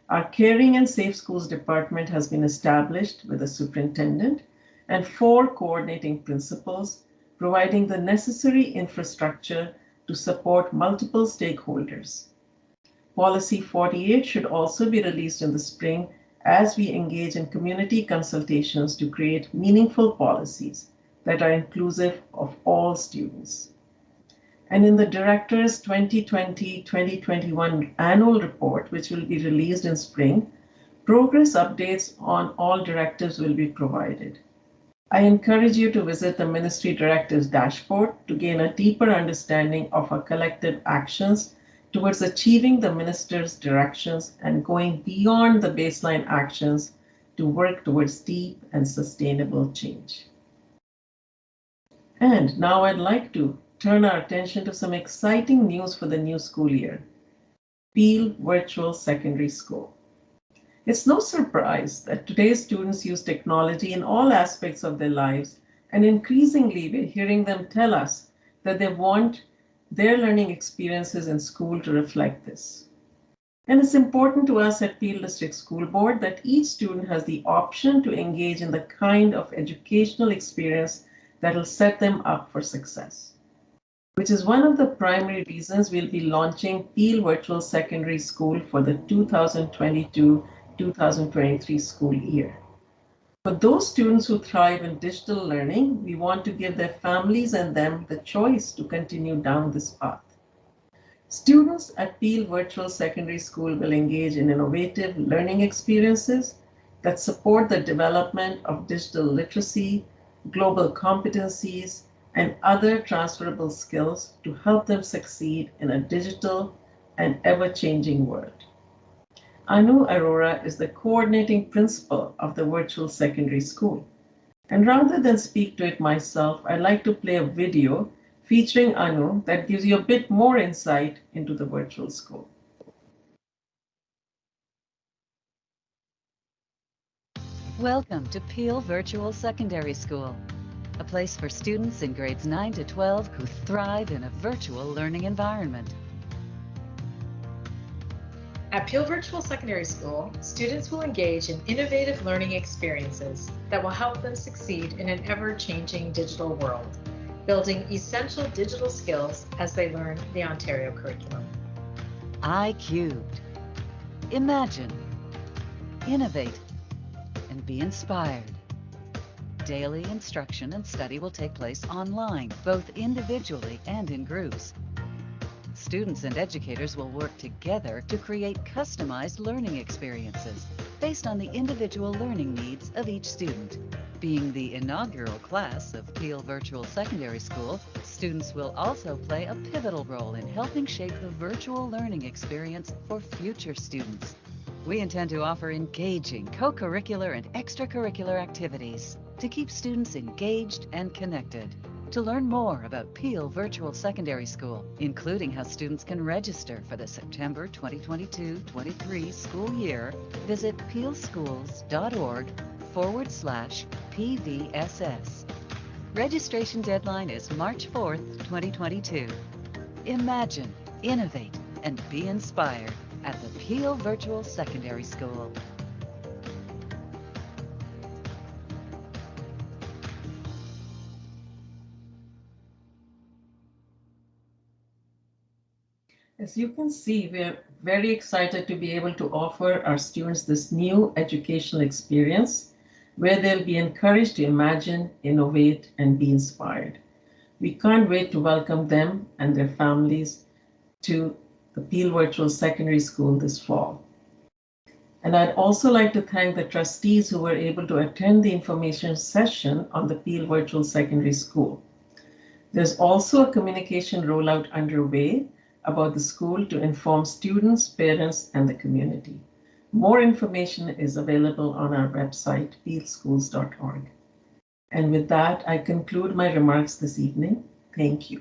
Our Caring and Safe Schools Department has been established with a superintendent and 4 coordinating principals, providing the necessary infrastructure to support multiple stakeholders. Policy 48 should also be released in the spring as we engage in community consultations to create meaningful policies that are inclusive of all students. And in the Director's 2020-2021 annual report, which will be released in spring, progress updates on all directives will be provided. I encourage you to visit the Ministry Directives dashboard to gain a deeper understanding of our collective actions towards achieving the Minister's directions and going beyond the baseline actions to work towards deep and sustainable change. And now I'd like to turn our attention to some exciting news for the new school year. Peel Virtual Secondary School. It's no surprise that today's students use technology in all aspects of their lives, and increasingly we're hearing them tell us that they want their learning experiences in school to reflect this. And it's important to us at Peel District School Board that each student has the option to engage in the kind of educational experience that will set them up for success, which is one of the primary reasons we'll be launching Peel Virtual Secondary School for the 2022-2023 school year. For those students who thrive in digital learning, we want to give their families and them the choice to continue down this path. Students at Peel Virtual Secondary School will engage in innovative learning experiences that support the development of digital literacy, global competencies, and other transferable skills to help them succeed in a digital and ever-changing world. Anu Arora is the coordinating principal of the virtual secondary school. And rather than speak to it myself, I'd like to play a video featuring Anu that gives you a bit more insight into the virtual school. Welcome to Peel Virtual Secondary School, a place for students in grades 9 to 12 who thrive in a virtual learning environment. At Peel Virtual Secondary School, students will engage in innovative learning experiences that will help them succeed in an ever-changing digital world, building essential digital skills as they learn the Ontario curriculum. iCubed. Imagine, innovate, and be inspired. Daily instruction and study will take place online, both individually and in groups. Students and educators will work together to create customized learning experiences based on the individual learning needs of each student. Being the inaugural class of Peel Virtual Secondary School, students will also play a pivotal role in helping shape the virtual learning experience for future students. We intend to offer engaging co-curricular and extracurricular activities to keep students engaged and connected. To learn more about Peel Virtual Secondary School, including how students can register for the September 2022-23 school year, visit peelschools.org/PVSS. Registration deadline is March 4th, 2022. Imagine, innovate, and be inspired at the Peel Virtual Secondary School. As you can see, we're very excited to be able to offer our students this new educational experience where they'll be encouraged to imagine, innovate, and be inspired. We can't wait to welcome them and their families to the Peel Virtual Secondary School this fall. And I'd also like to thank the trustees who were able to attend the information session on the Peel Virtual Secondary School. There's also a communication rollout underway about the school to inform students, parents, and the community. More information is available on our website, peelschools.org. And with that, I conclude my remarks this evening. Thank you.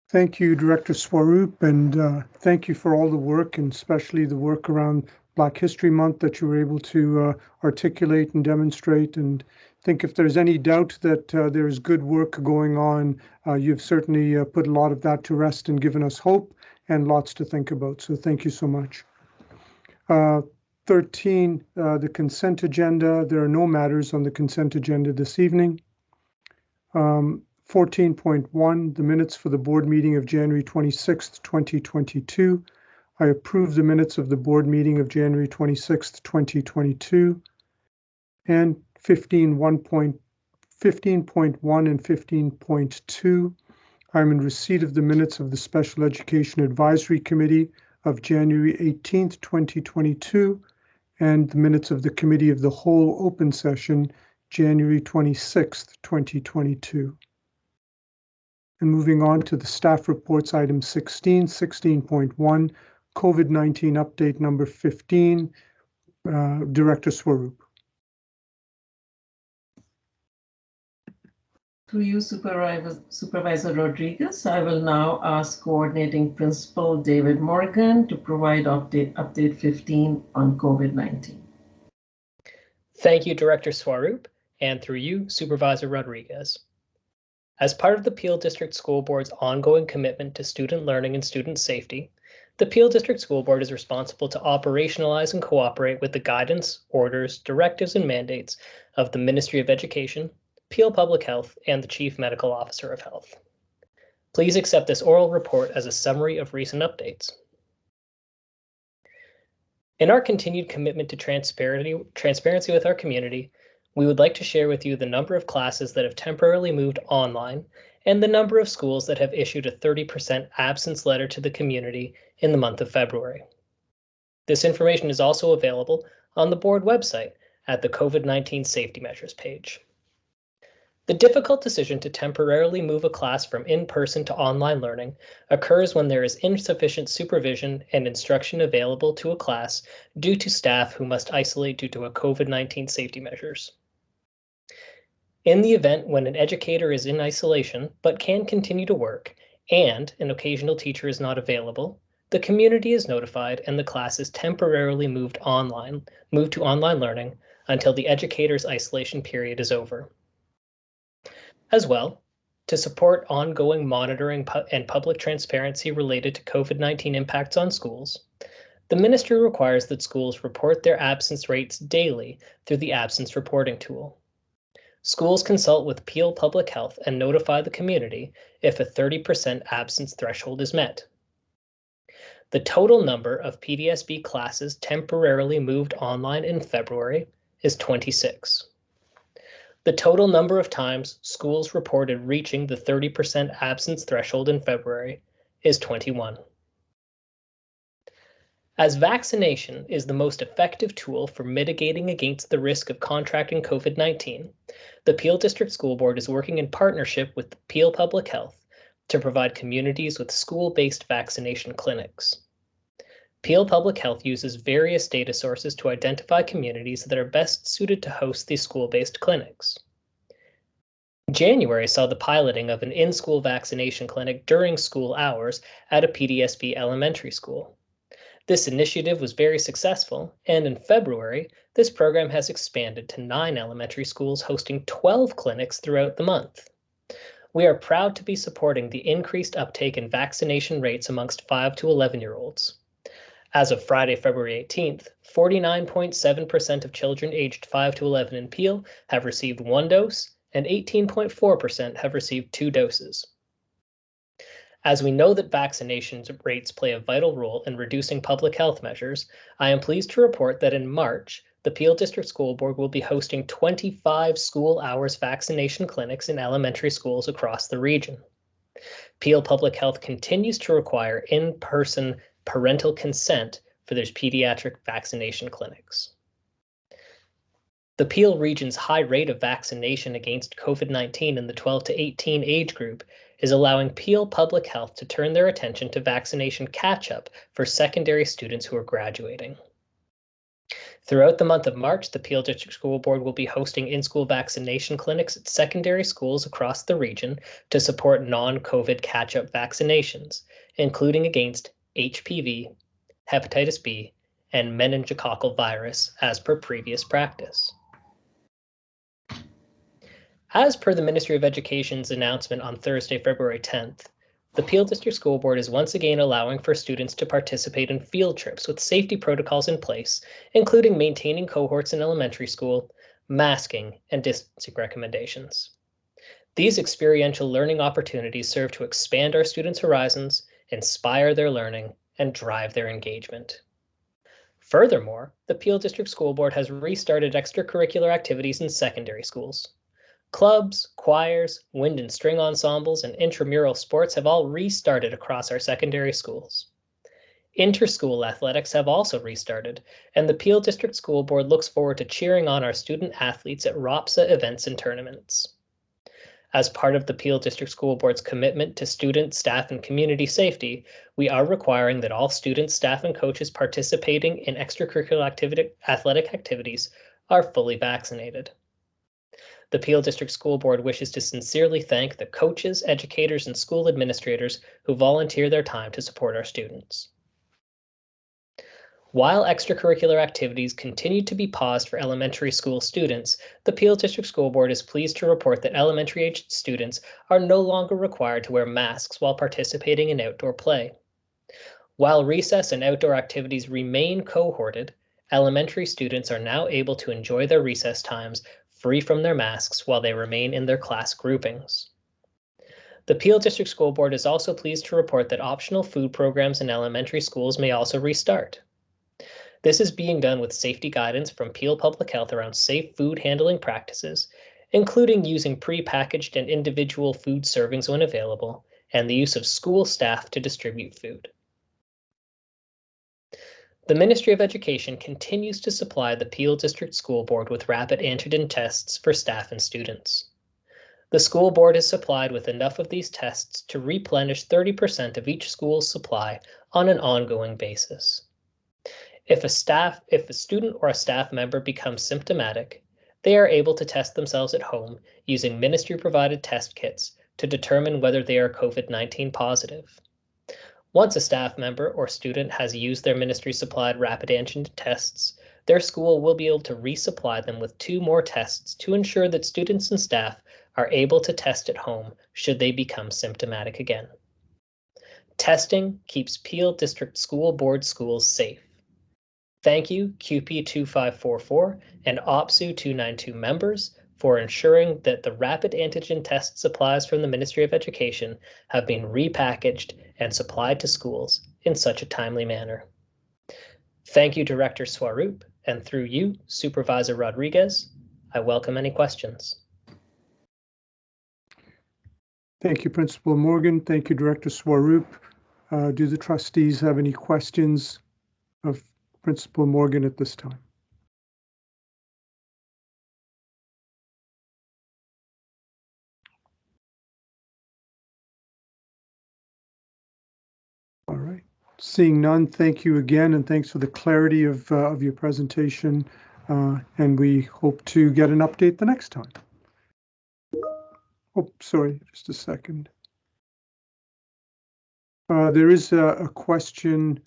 Thank you, Director Swaroop, and thank you for all the work, and especially the work around Black History Month that you were able to articulate and demonstrate. And I think if there's any doubt that there is good work going on, you've certainly put a lot of that to rest and given us hope and lots to think about. So thank you so much. 13, the consent agenda. There are no matters on the consent agenda this evening. 14.1, the minutes for the board meeting of January 26th, 2022. I approve the minutes of the board meeting of January 26th, 2022. And 15.1 and 15.2, I'm in receipt of the minutes of the Special Education Advisory Committee of January 18th, 2022, and the minutes of the Committee of the Whole open session, January 26th, 2022. And moving on to the staff reports, item 16, 16.1, COVID-19 update number 15, Director Swaroop. Through you, Supervisor Rodriguez, I will now ask Coordinating Principal David Morgan to provide update 15 on COVID-19. Thank you, Director Swaroop, and through you, Supervisor Rodriguez. As part of the Peel District School Board's ongoing commitment to student learning and student safety, the Peel District School Board is responsible to operationalize and cooperate with the guidance, orders, directives, and mandates of the Ministry of Education, Peel Public Health, and the Chief Medical Officer of Health. Please accept this oral report as a summary of recent updates. In our continued commitment to transparency with our community, we would like to share with you the number of classes that have temporarily moved online and the number of schools that have issued a 30% absence letter to the community in the month of February. This information is also available on the board website at the COVID-19 safety measures page. The difficult decision to temporarily move a class from in-person to online learning occurs when there is insufficient supervision and instruction available to a class due to staff who must isolate due to a COVID-19 safety measures. In the event when an educator is in isolation but can continue to work and an occasional teacher is not available, the community is notified and the class is temporarily moved to online learning until the educator's isolation period is over. As well, to support ongoing monitoring and public transparency related to COVID-19 impacts on schools, the ministry requires that schools report their absence rates daily through the absence reporting tool. Schools consult with Peel Public Health and notify the community if a 30% absence threshold is met. The total number of PDSB classes temporarily moved online in February is 26. The total number of times schools reported reaching the 30% absence threshold in February is 21. As vaccination is the most effective tool for mitigating against the risk of contracting COVID-19, the Peel District School Board is working in partnership with Peel Public Health to provide communities with school-based vaccination clinics. Peel Public Health uses various data sources to identify communities that are best suited to host these school-based clinics. January saw the piloting of an in-school vaccination clinic during school hours at a PDSB elementary school. This initiative was very successful, and in February, this program has expanded to 9 elementary schools hosting 12 clinics throughout the month. We are proud to be supporting the increased uptake in vaccination rates amongst 5 to 11-year-olds. As of Friday, February 18th, 49.7% of children aged 5 to 11 in Peel have received 1 dose, and 18.4% have received 2 doses. As we know that vaccination rates play a vital role in reducing public health measures, I am pleased to report that in March, the Peel District School Board will be hosting 25 school hours vaccination clinics in elementary schools across the region. Peel Public Health continues to require in-person parental consent for their pediatric vaccination clinics. The Peel region's high rate of vaccination against COVID-19 in the 12 to 18 age group is allowing Peel Public Health to turn their attention to vaccination catch-up for secondary students who are graduating. Throughout the month of March, the Peel District School Board will be hosting in-school vaccination clinics at secondary schools across the region to support non-COVID catch-up vaccinations, including against HPV, hepatitis B, and meningococcal virus as per previous practice. As per the Ministry of Education's announcement on Thursday, February 10th, the Peel District School Board is once again allowing for students to participate in field trips with safety protocols in place, including maintaining cohorts in elementary school, masking, and distancing recommendations. These experiential learning opportunities serve to expand our students' horizons, inspire their learning, and drive their engagement. Furthermore, the Peel District School Board has restarted extracurricular activities in secondary schools. Clubs, choirs, wind and string ensembles, and intramural sports have all restarted across our secondary schools. Inter-school athletics have also restarted, and the Peel District School Board looks forward to cheering on our student athletes at ROPSA events and tournaments. As part of the Peel District School Board's commitment to student, staff, and community safety, we are requiring that all students, staff, and coaches participating in extracurricular athletic activities are fully vaccinated. The Peel District School Board wishes to sincerely thank the coaches, educators, and school administrators who volunteer their time to support our students. While extracurricular activities continue to be paused for elementary school students, the Peel District School Board is pleased to report that elementary-aged students are no longer required to wear masks while participating in outdoor play. While recess and outdoor activities remain cohorted, elementary students are now able to enjoy their recess times free from their masks while they remain in their class groupings. The Peel District School Board is also pleased to report that optional food programs in elementary schools may also restart. This is being done with safety guidance from Peel Public Health around safe food handling practices, including using pre-packaged and individual food servings when available, and the use of school staff to distribute food. The Ministry of Education continues to supply the Peel District School Board with rapid antigen tests for staff and students. The school board is supplied with enough of these tests to replenish 30% of each school's supply on an ongoing basis. If a student or a staff member becomes symptomatic, they are able to test themselves at home using ministry-provided test kits to determine whether they are COVID-19 positive. Once a staff member or student has used their ministry-supplied rapid antigen tests, their school will be able to resupply them with 2 more tests to ensure that students and staff are able to test at home should they become symptomatic again. Testing keeps Peel District School Board schools safe. Thank you, QP2544 and OPSU292 members for ensuring that the rapid antigen test supplies from the Ministry of Education have been repackaged and supplied to schools in such a timely manner. Thank you, Director Swaroop, and through you, Supervisor Rodriguez. I welcome any questions. Thank you, Principal Morgan. Thank you, Director Swaroop. Do the trustees have any questions of Principal Morgan at this time? All right. Seeing none, thank you again, and thanks for the clarity of your presentation. And we hope to get an update the next time. Oh, sorry, just a second. There is a question,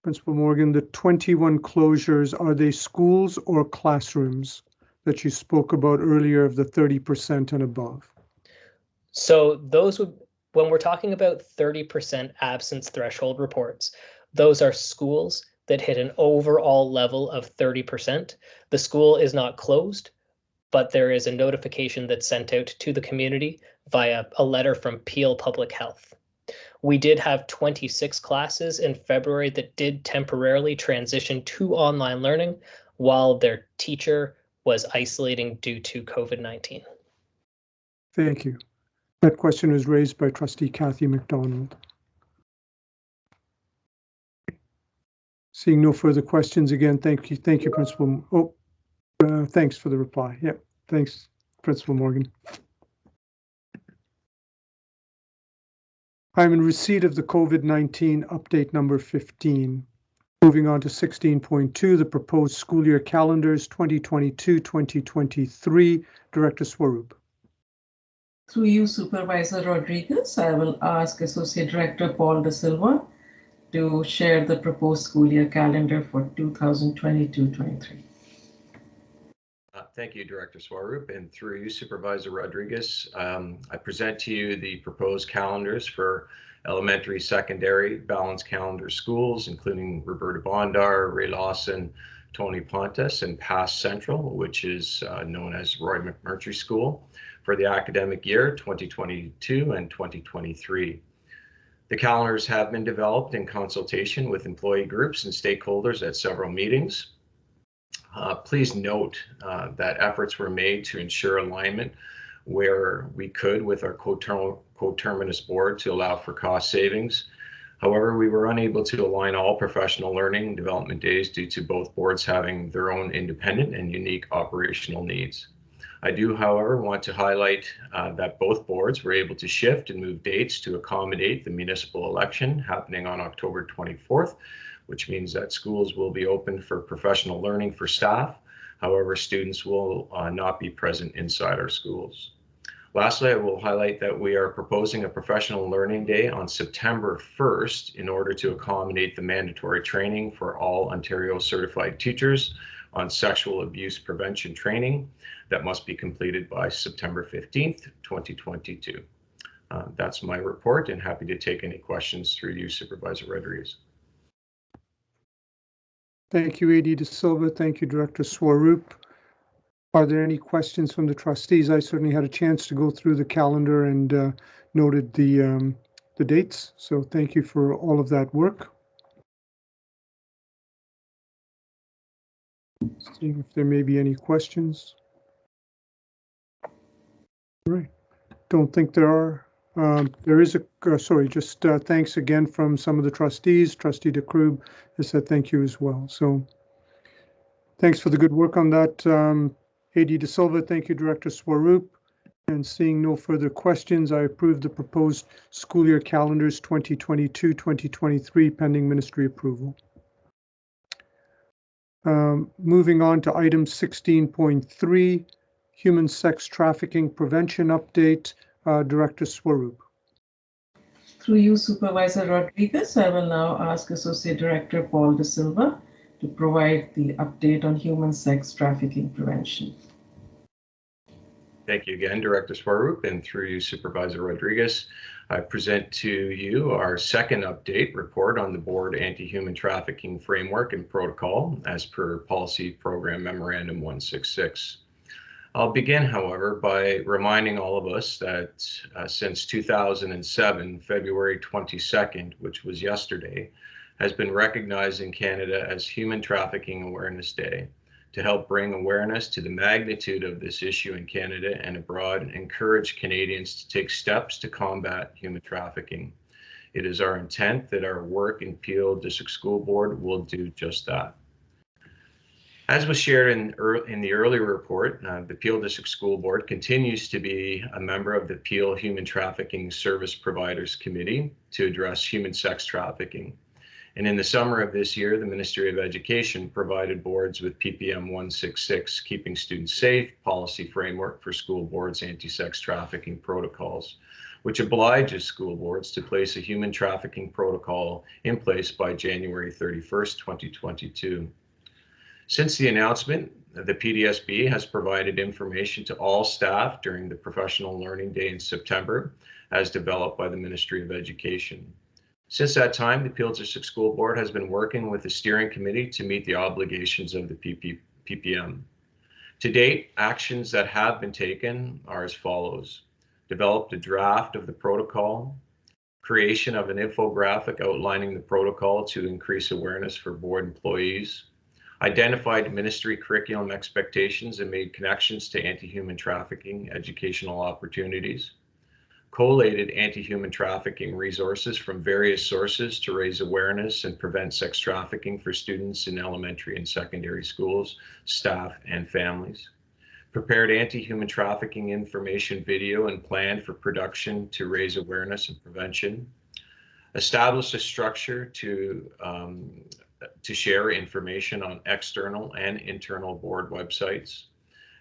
Principal Morgan, the 21 closures, are they schools or classrooms that you spoke about earlier of the 30% and above? So those would, when we're talking about 30% absence threshold reports, those are schools that hit an overall level of 30%. The school is not closed, but there is a notification that's sent out to the community via a letter from Peel Public Health. We did have 26 classes in February that did temporarily transition to online learning while their teacher was isolating due to COVID-19. Thank you. That question was raised by Trustee Kathy McDonald. Seeing no further questions, again, thank you, Principal. Thanks for the reply. Yep, thanks, Principal Morgan. I'm in receipt of the COVID-19 update number 15. Moving on to 16.2, the proposed school year calendars 2022-2023. Director Swaroop. Through you, Supervisor Rodriguez, I will ask Associate Director Paul De Silva to share the proposed school year calendar for 2022-23. Thank you, Director Swaroop, and through you, Supervisor Rodriguez, I present to you the proposed calendars for elementary, secondary, balanced calendar schools, including Roberta Bondar, Ray Lawson, Tony Pontes, and Pass Central, which is known as Roy McMurtry School, for the academic year 2022 and 2023. The calendars have been developed in consultation with employee groups and stakeholders at several meetings. Please note that efforts were made to ensure alignment where we could with our coterminous board to allow for cost savings. However, we were unable to align all professional learning development days due to both boards having their own independent and unique operational needs. I do, however, want to highlight that both boards were able to shift and move dates to accommodate the municipal election happening on October 24th, which means that schools will be open for professional learning for staff. However, students will not be present inside our schools. Lastly, I will highlight that we are proposing a professional learning day on September 1st in order to accommodate the mandatory training for all Ontario certified teachers on sexual abuse prevention training that must be completed by September 15th, 2022. That's my report, and happy to take any questions through you, Supervisor Rodriguez. Thank you, AD De Silva. Thank you, Director Swaroop. Are there any questions from the trustees? I certainly had a chance to go through the calendar and noted the dates. So thank you for all of that work. Seeing if there may be any questions. All right. Don't think there are. There is a, sorry, just thanks again from some of the trustees. Trustee DeCrube has said thank you as well. So thanks for the good work on that. AD De Silva, thank you, Director Swaroop. And seeing no further questions, I approve the proposed school year calendars 2022-2023 pending ministry approval. Moving on to item 16.3, human sex trafficking prevention update. Director Swaroop. Through you, Supervisor Rodriguez, I will now ask Associate Director Paul De Silva to provide the update on human sex trafficking prevention. Thank you again, Director Swaroop, and through you, Supervisor Rodriguez, I present to you our second update report on the Board Anti-Human Trafficking Framework and Protocol as per Policy Program Memorandum 166. I'll begin, however, by reminding all of us that since 2007, February 22nd, which was yesterday, has been recognized in Canada as Human Trafficking Awareness Day to help bring awareness to the magnitude of this issue in Canada and abroad and encourage Canadians to take steps to combat human trafficking. It is our intent that our work in Peel District School Board will do just that. As was shared in the earlier report, the Peel District School Board continues to be a member of the Peel Human Trafficking Service Providers Committee to address human sex trafficking. And in the summer of this year, the Ministry of Education provided boards with PPM 166, Keeping Students Safe, Policy Framework for School Boards Anti-Sex Trafficking Protocols, which obliges school boards to place a human trafficking protocol in place by January 31st, 2022. Since the announcement, the PDSB has provided information to all staff during the Professional Learning Day in September, as developed by the Ministry of Education. Since that time, the Peel District School Board has been working with the steering committee to meet the obligations of the PPM. To date, actions that have been taken are as follows. Developed a draft of the protocol, creation of an infographic outlining the protocol to increase awareness for board employees, identified ministry curriculum expectations and made connections to anti-human trafficking educational opportunities, collated anti-human trafficking resources from various sources to raise awareness and prevent sex trafficking for students in elementary and secondary schools, staff, and families, prepared anti-human trafficking information video and planned for production to raise awareness and prevention, established a structure to share information on external and internal board websites,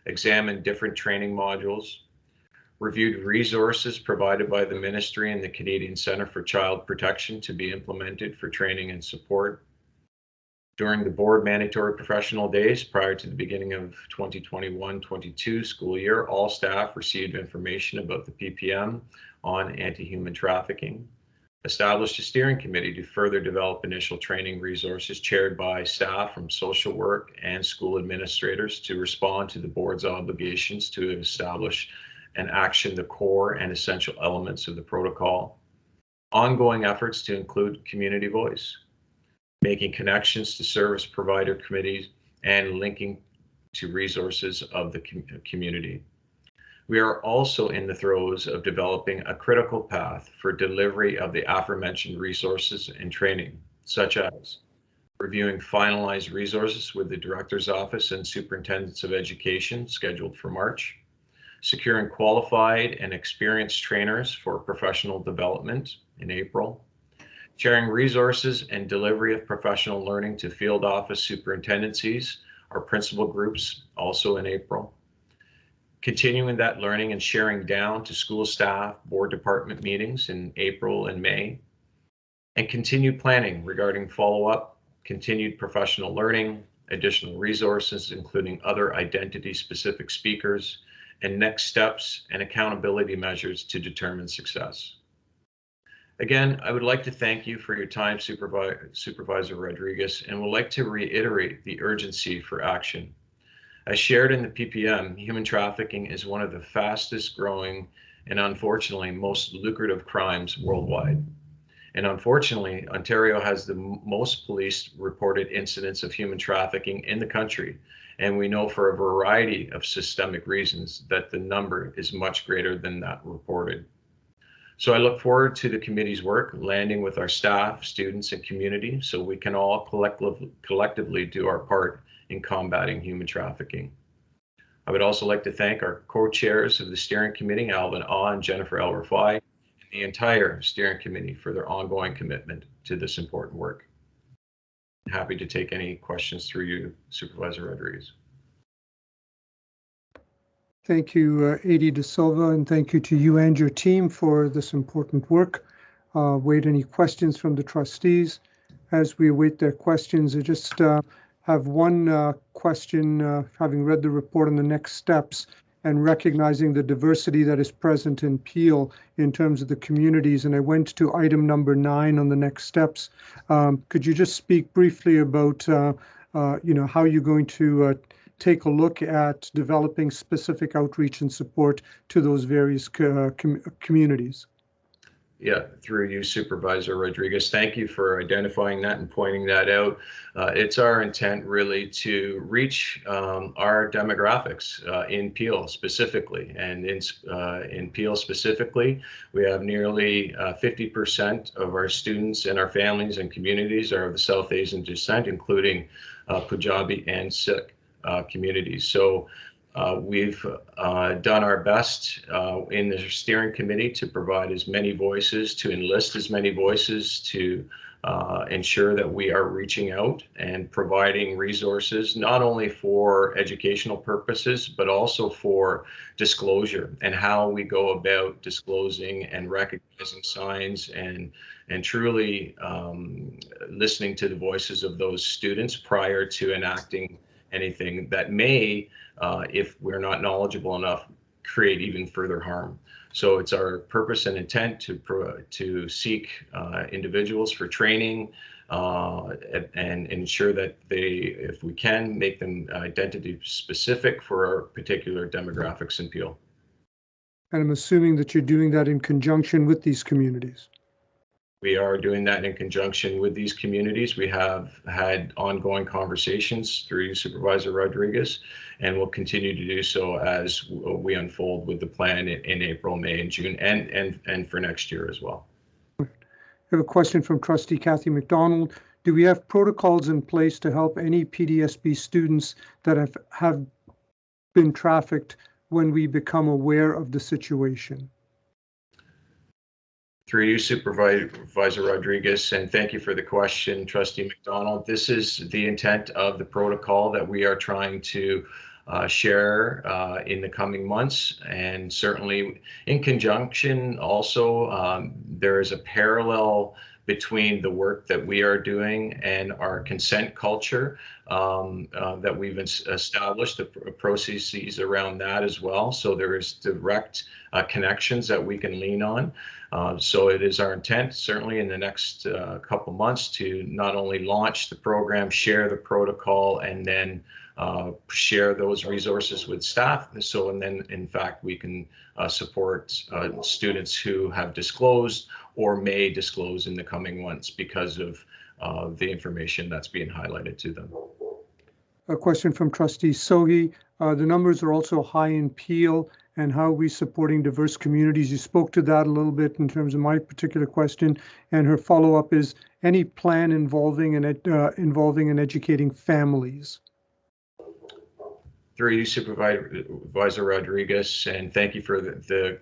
examined different training modules, reviewed resources provided by the ministry and the Canadian Centre for Child Protection to be implemented for training and support. During the board mandatory professional days prior to the beginning of 2021-22 school year, all staff received information about the PPM on anti-human trafficking. Established a steering committee to further develop initial training resources chaired by staff from social work and school administrators to respond to the board's obligations to establish and action the core and essential elements of the protocol. Ongoing efforts to include community voice, making connections to service provider committees, and linking to resources of the community. We are also in the throes of developing a critical path for delivery of the aforementioned resources and training, such as reviewing finalized resources with the Director's Office and Superintendents of Education scheduled for March, securing qualified and experienced trainers for professional development in April, sharing resources and delivery of professional learning to field office superintendencies, our principal groups, also in April, continuing that learning and sharing down to school staff, board department meetings in April and May, and continued planning regarding follow-up, continued professional learning, additional resources, including other identity-specific speakers, and next steps and accountability measures to determine success. Again, I would like to thank you for your time, Supervisor Rodriguez, and would like to reiterate the urgency for action. As shared in the PPM, human trafficking is one of the fastest growing and unfortunately most lucrative crimes worldwide. And unfortunately, Ontario has the most police reported incidents of human trafficking in the country. And we know for a variety of systemic reasons that the number is much greater than that reported. So I look forward to the committee's work, landing with our staff, students, and community so we can all collectively do our part in combating human trafficking. I would also like to thank our co-chairs of the steering committee, Alvin Ah and Jennifer El Rafai, and the entire steering committee for their ongoing commitment to this important work. I'm happy to take any questions through you, Supervisor Rodriguez. Thank you, Adi De Silva, and thank you to you and your team for this important work. Wait any questions from the trustees. As we await their questions, I just have one question, having read the report on the next steps and recognizing the diversity that is present in Peel in terms of the communities. And I went to item number 9 on the next steps. Could you just speak briefly about how you're going to take a look at developing specific outreach and support to those various communities? Yeah, through you, Supervisor Rodriguez. Thank you for identifying that and pointing that out. It's our intent really to reach our demographics in Peel specifically. And in Peel specifically, we have nearly 50% of our students and our families and communities are of the South Asian descent, including Punjabi and Sikh communities. So we've done our best in the steering committee to provide as many voices, to enlist as many voices, to ensure that we are reaching out and providing resources, not only for educational purposes, but also for disclosure and how we go about disclosing and recognizing signs and truly listening to the voices of those students prior to enacting anything that may, if we're not knowledgeable enough, create even further harm. So it's our purpose and intent to seek individuals for training, and ensure that they, if we can, make them identity specific for our particular demographics in Peel. And I'm assuming that you're doing that in conjunction with these communities. We are doing that in conjunction with these communities. We have had ongoing conversations through Supervisor Rodriguez, and we'll continue to do so as we unfold with the plan in April, May, and June, and for next year as well. I have a question from Trustee Kathy McDonald. Do we have protocols in place to help any PDSB students that have been trafficked when we become aware of the situation? Through you, Supervisor Rodriguez, and thank you for the question, Trustee McDonald. This is the intent of the protocol that we are trying to share in the coming months, and certainly in conjunction also, there is a parallel between the work that we are doing and our consent culture that we've established, the processes around that as well. So there is direct connections that we can lean on. So it is our intent, certainly in the next couple months, to not only launch the program, share the protocol, and then share those resources with staff. So, and then in fact, we can support students who have disclosed or may disclose in the coming months because of the information that's being highlighted to them. A question from Trustee Sohi. The numbers are also high in Peel, and how are we supporting diverse communities? You spoke to that a little bit in terms of my particular question, and her follow-up is any plan involving and educating families? Through you, Supervisor Rodriguez, and thank you for the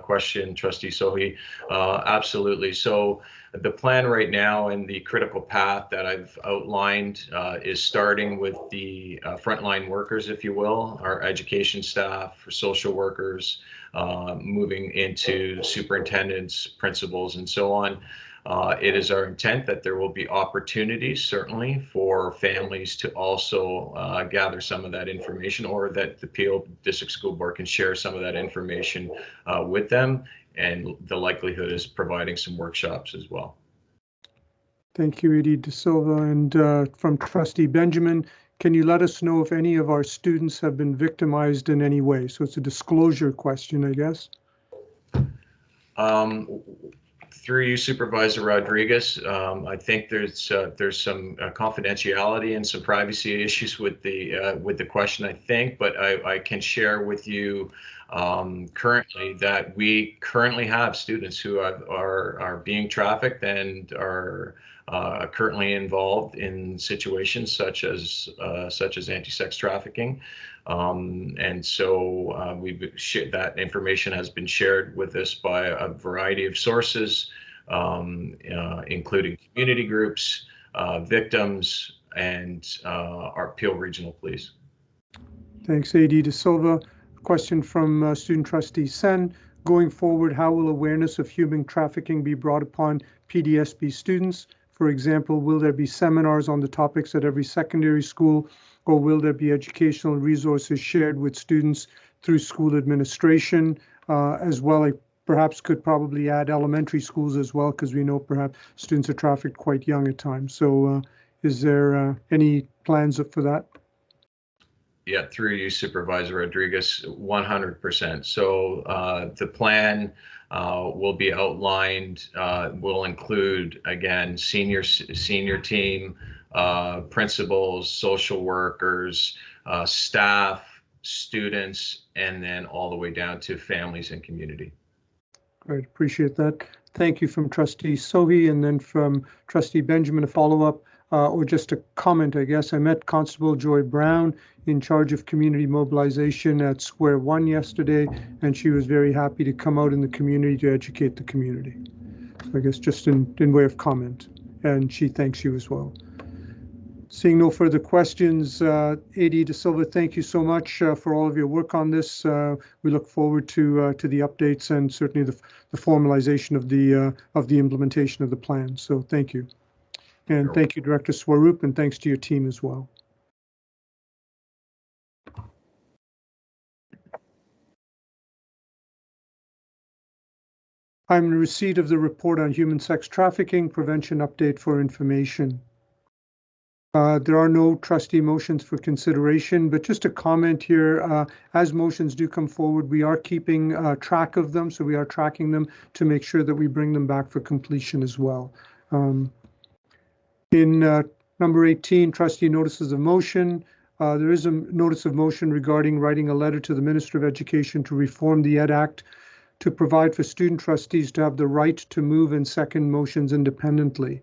question, Trustee Sohi. Absolutely. So the plan right now and the critical path that I've outlined is starting with the frontline workers, if you will, our education staff, social workers, moving into superintendents, principals, and so on. It is our intent that there will be opportunities, certainly, for families to also gather some of that information, or that the Peel District School Board can share some of that information with them. And the likelihood is providing some workshops as well. Thank you, Edie De Silva. And from Trustee Benjamin, can you let us know if any of our students have been victimized in any way? So it's a disclosure question, I guess. Through you, Supervisor Rodriguez, I think there's some confidentiality and some privacy issues with the question, I think, but I can share with you currently that we currently have students who are being trafficked and are currently involved in situations such as anti-sex trafficking. And so that information has been shared with us by a variety of sources, including community groups, victims, and our Peel Regional Police. Thanks, A.D. De Silva. Question from student trustee Sen. Going forward, how will awareness of human trafficking be brought upon PDSB students? For example, will there be seminars on the topics at every secondary school, or will there be educational resources shared with students through school administration as well? I perhaps could probably add elementary schools as well, because we know perhaps students are trafficked quite young at times. So is there any plans for that? Yeah, through you, Supervisor Rodriguez, 100%. So the plan will be outlined, will include, again, senior team, principals, social workers, staff, students, and then all the way down to families and community. Great, appreciate that. Thank you from Trustee Sohi, and then from Trustee Benjamin, a follow-up or just a comment, I guess. I met Constable Joy Brown in charge of community mobilization at Square One yesterday, and she was very happy to come out in the community to educate the community. So I guess just in way of comment, and she thanks you as well. Seeing no further questions, A.D. De Silva, thank you so much for all of your work on this. We look forward to the updates and certainly the formalization of the implementation of the plan. So thank you. And thank you, Director Swaroop, and thanks to your team as well. I'm in receipt of the report on human sex trafficking prevention update for information. There are no trustee motions for consideration, but just a comment here, as motions do come forward, we are keeping track of them, so we are tracking them to make sure that we bring them back for completion as well. In number 18, trustee notices of motion. There is a notice of motion regarding writing a letter to the Minister of Education to reform the Ed Act to provide for student trustees to have the right to move and second motions independently.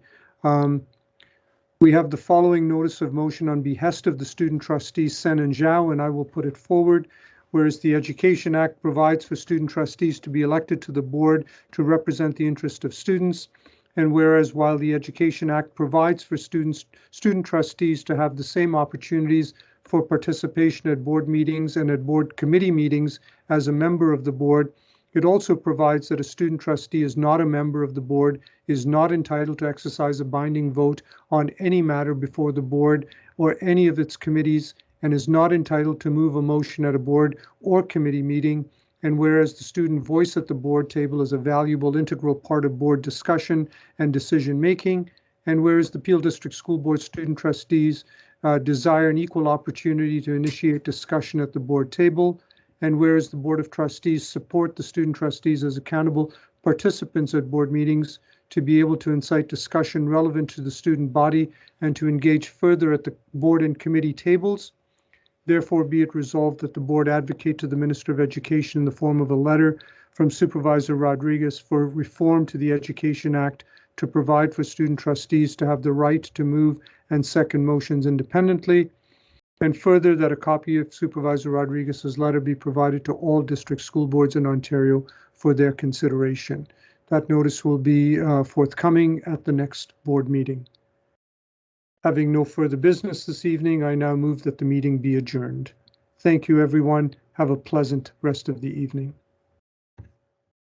We have the following notice of motion on behest of the student trustees Sen and Zhao, and I will put it forward. Whereas the Education Act provides for student trustees to be elected to the board to represent the interest of students, and whereas while the Education Act provides for student trustees to have the same opportunities for participation at board meetings and at board committee meetings as a member of the board, it also provides that a student trustee is not a member of the board, is not entitled to exercise a binding vote on any matter before the board or any of its committees, and is not entitled to move a motion at a board or committee meeting. And whereas the student voice at the board table is a valuable integral part of board discussion and decision making, and whereas the Peel District School Board student trustees desire an equal opportunity to initiate discussion at the board table, and whereas the Board of Trustees support the student trustees as accountable participants at board meetings to be able to incite discussion relevant to the student body and to engage further at the board and committee tables, therefore be it resolved that the board advocate to the Minister of Education in the form of a letter from Supervisor Rodriguez for reform to the Education Act to provide for student trustees to have the right to move and second motions independently, and further that a copy of Supervisor Rodriguez's letter be provided to all district school boards in Ontario for their consideration. That notice will be forthcoming at the next board meeting. Having no further business this evening, I now move that the meeting be adjourned. Thank you, everyone. Have a pleasant rest of the evening.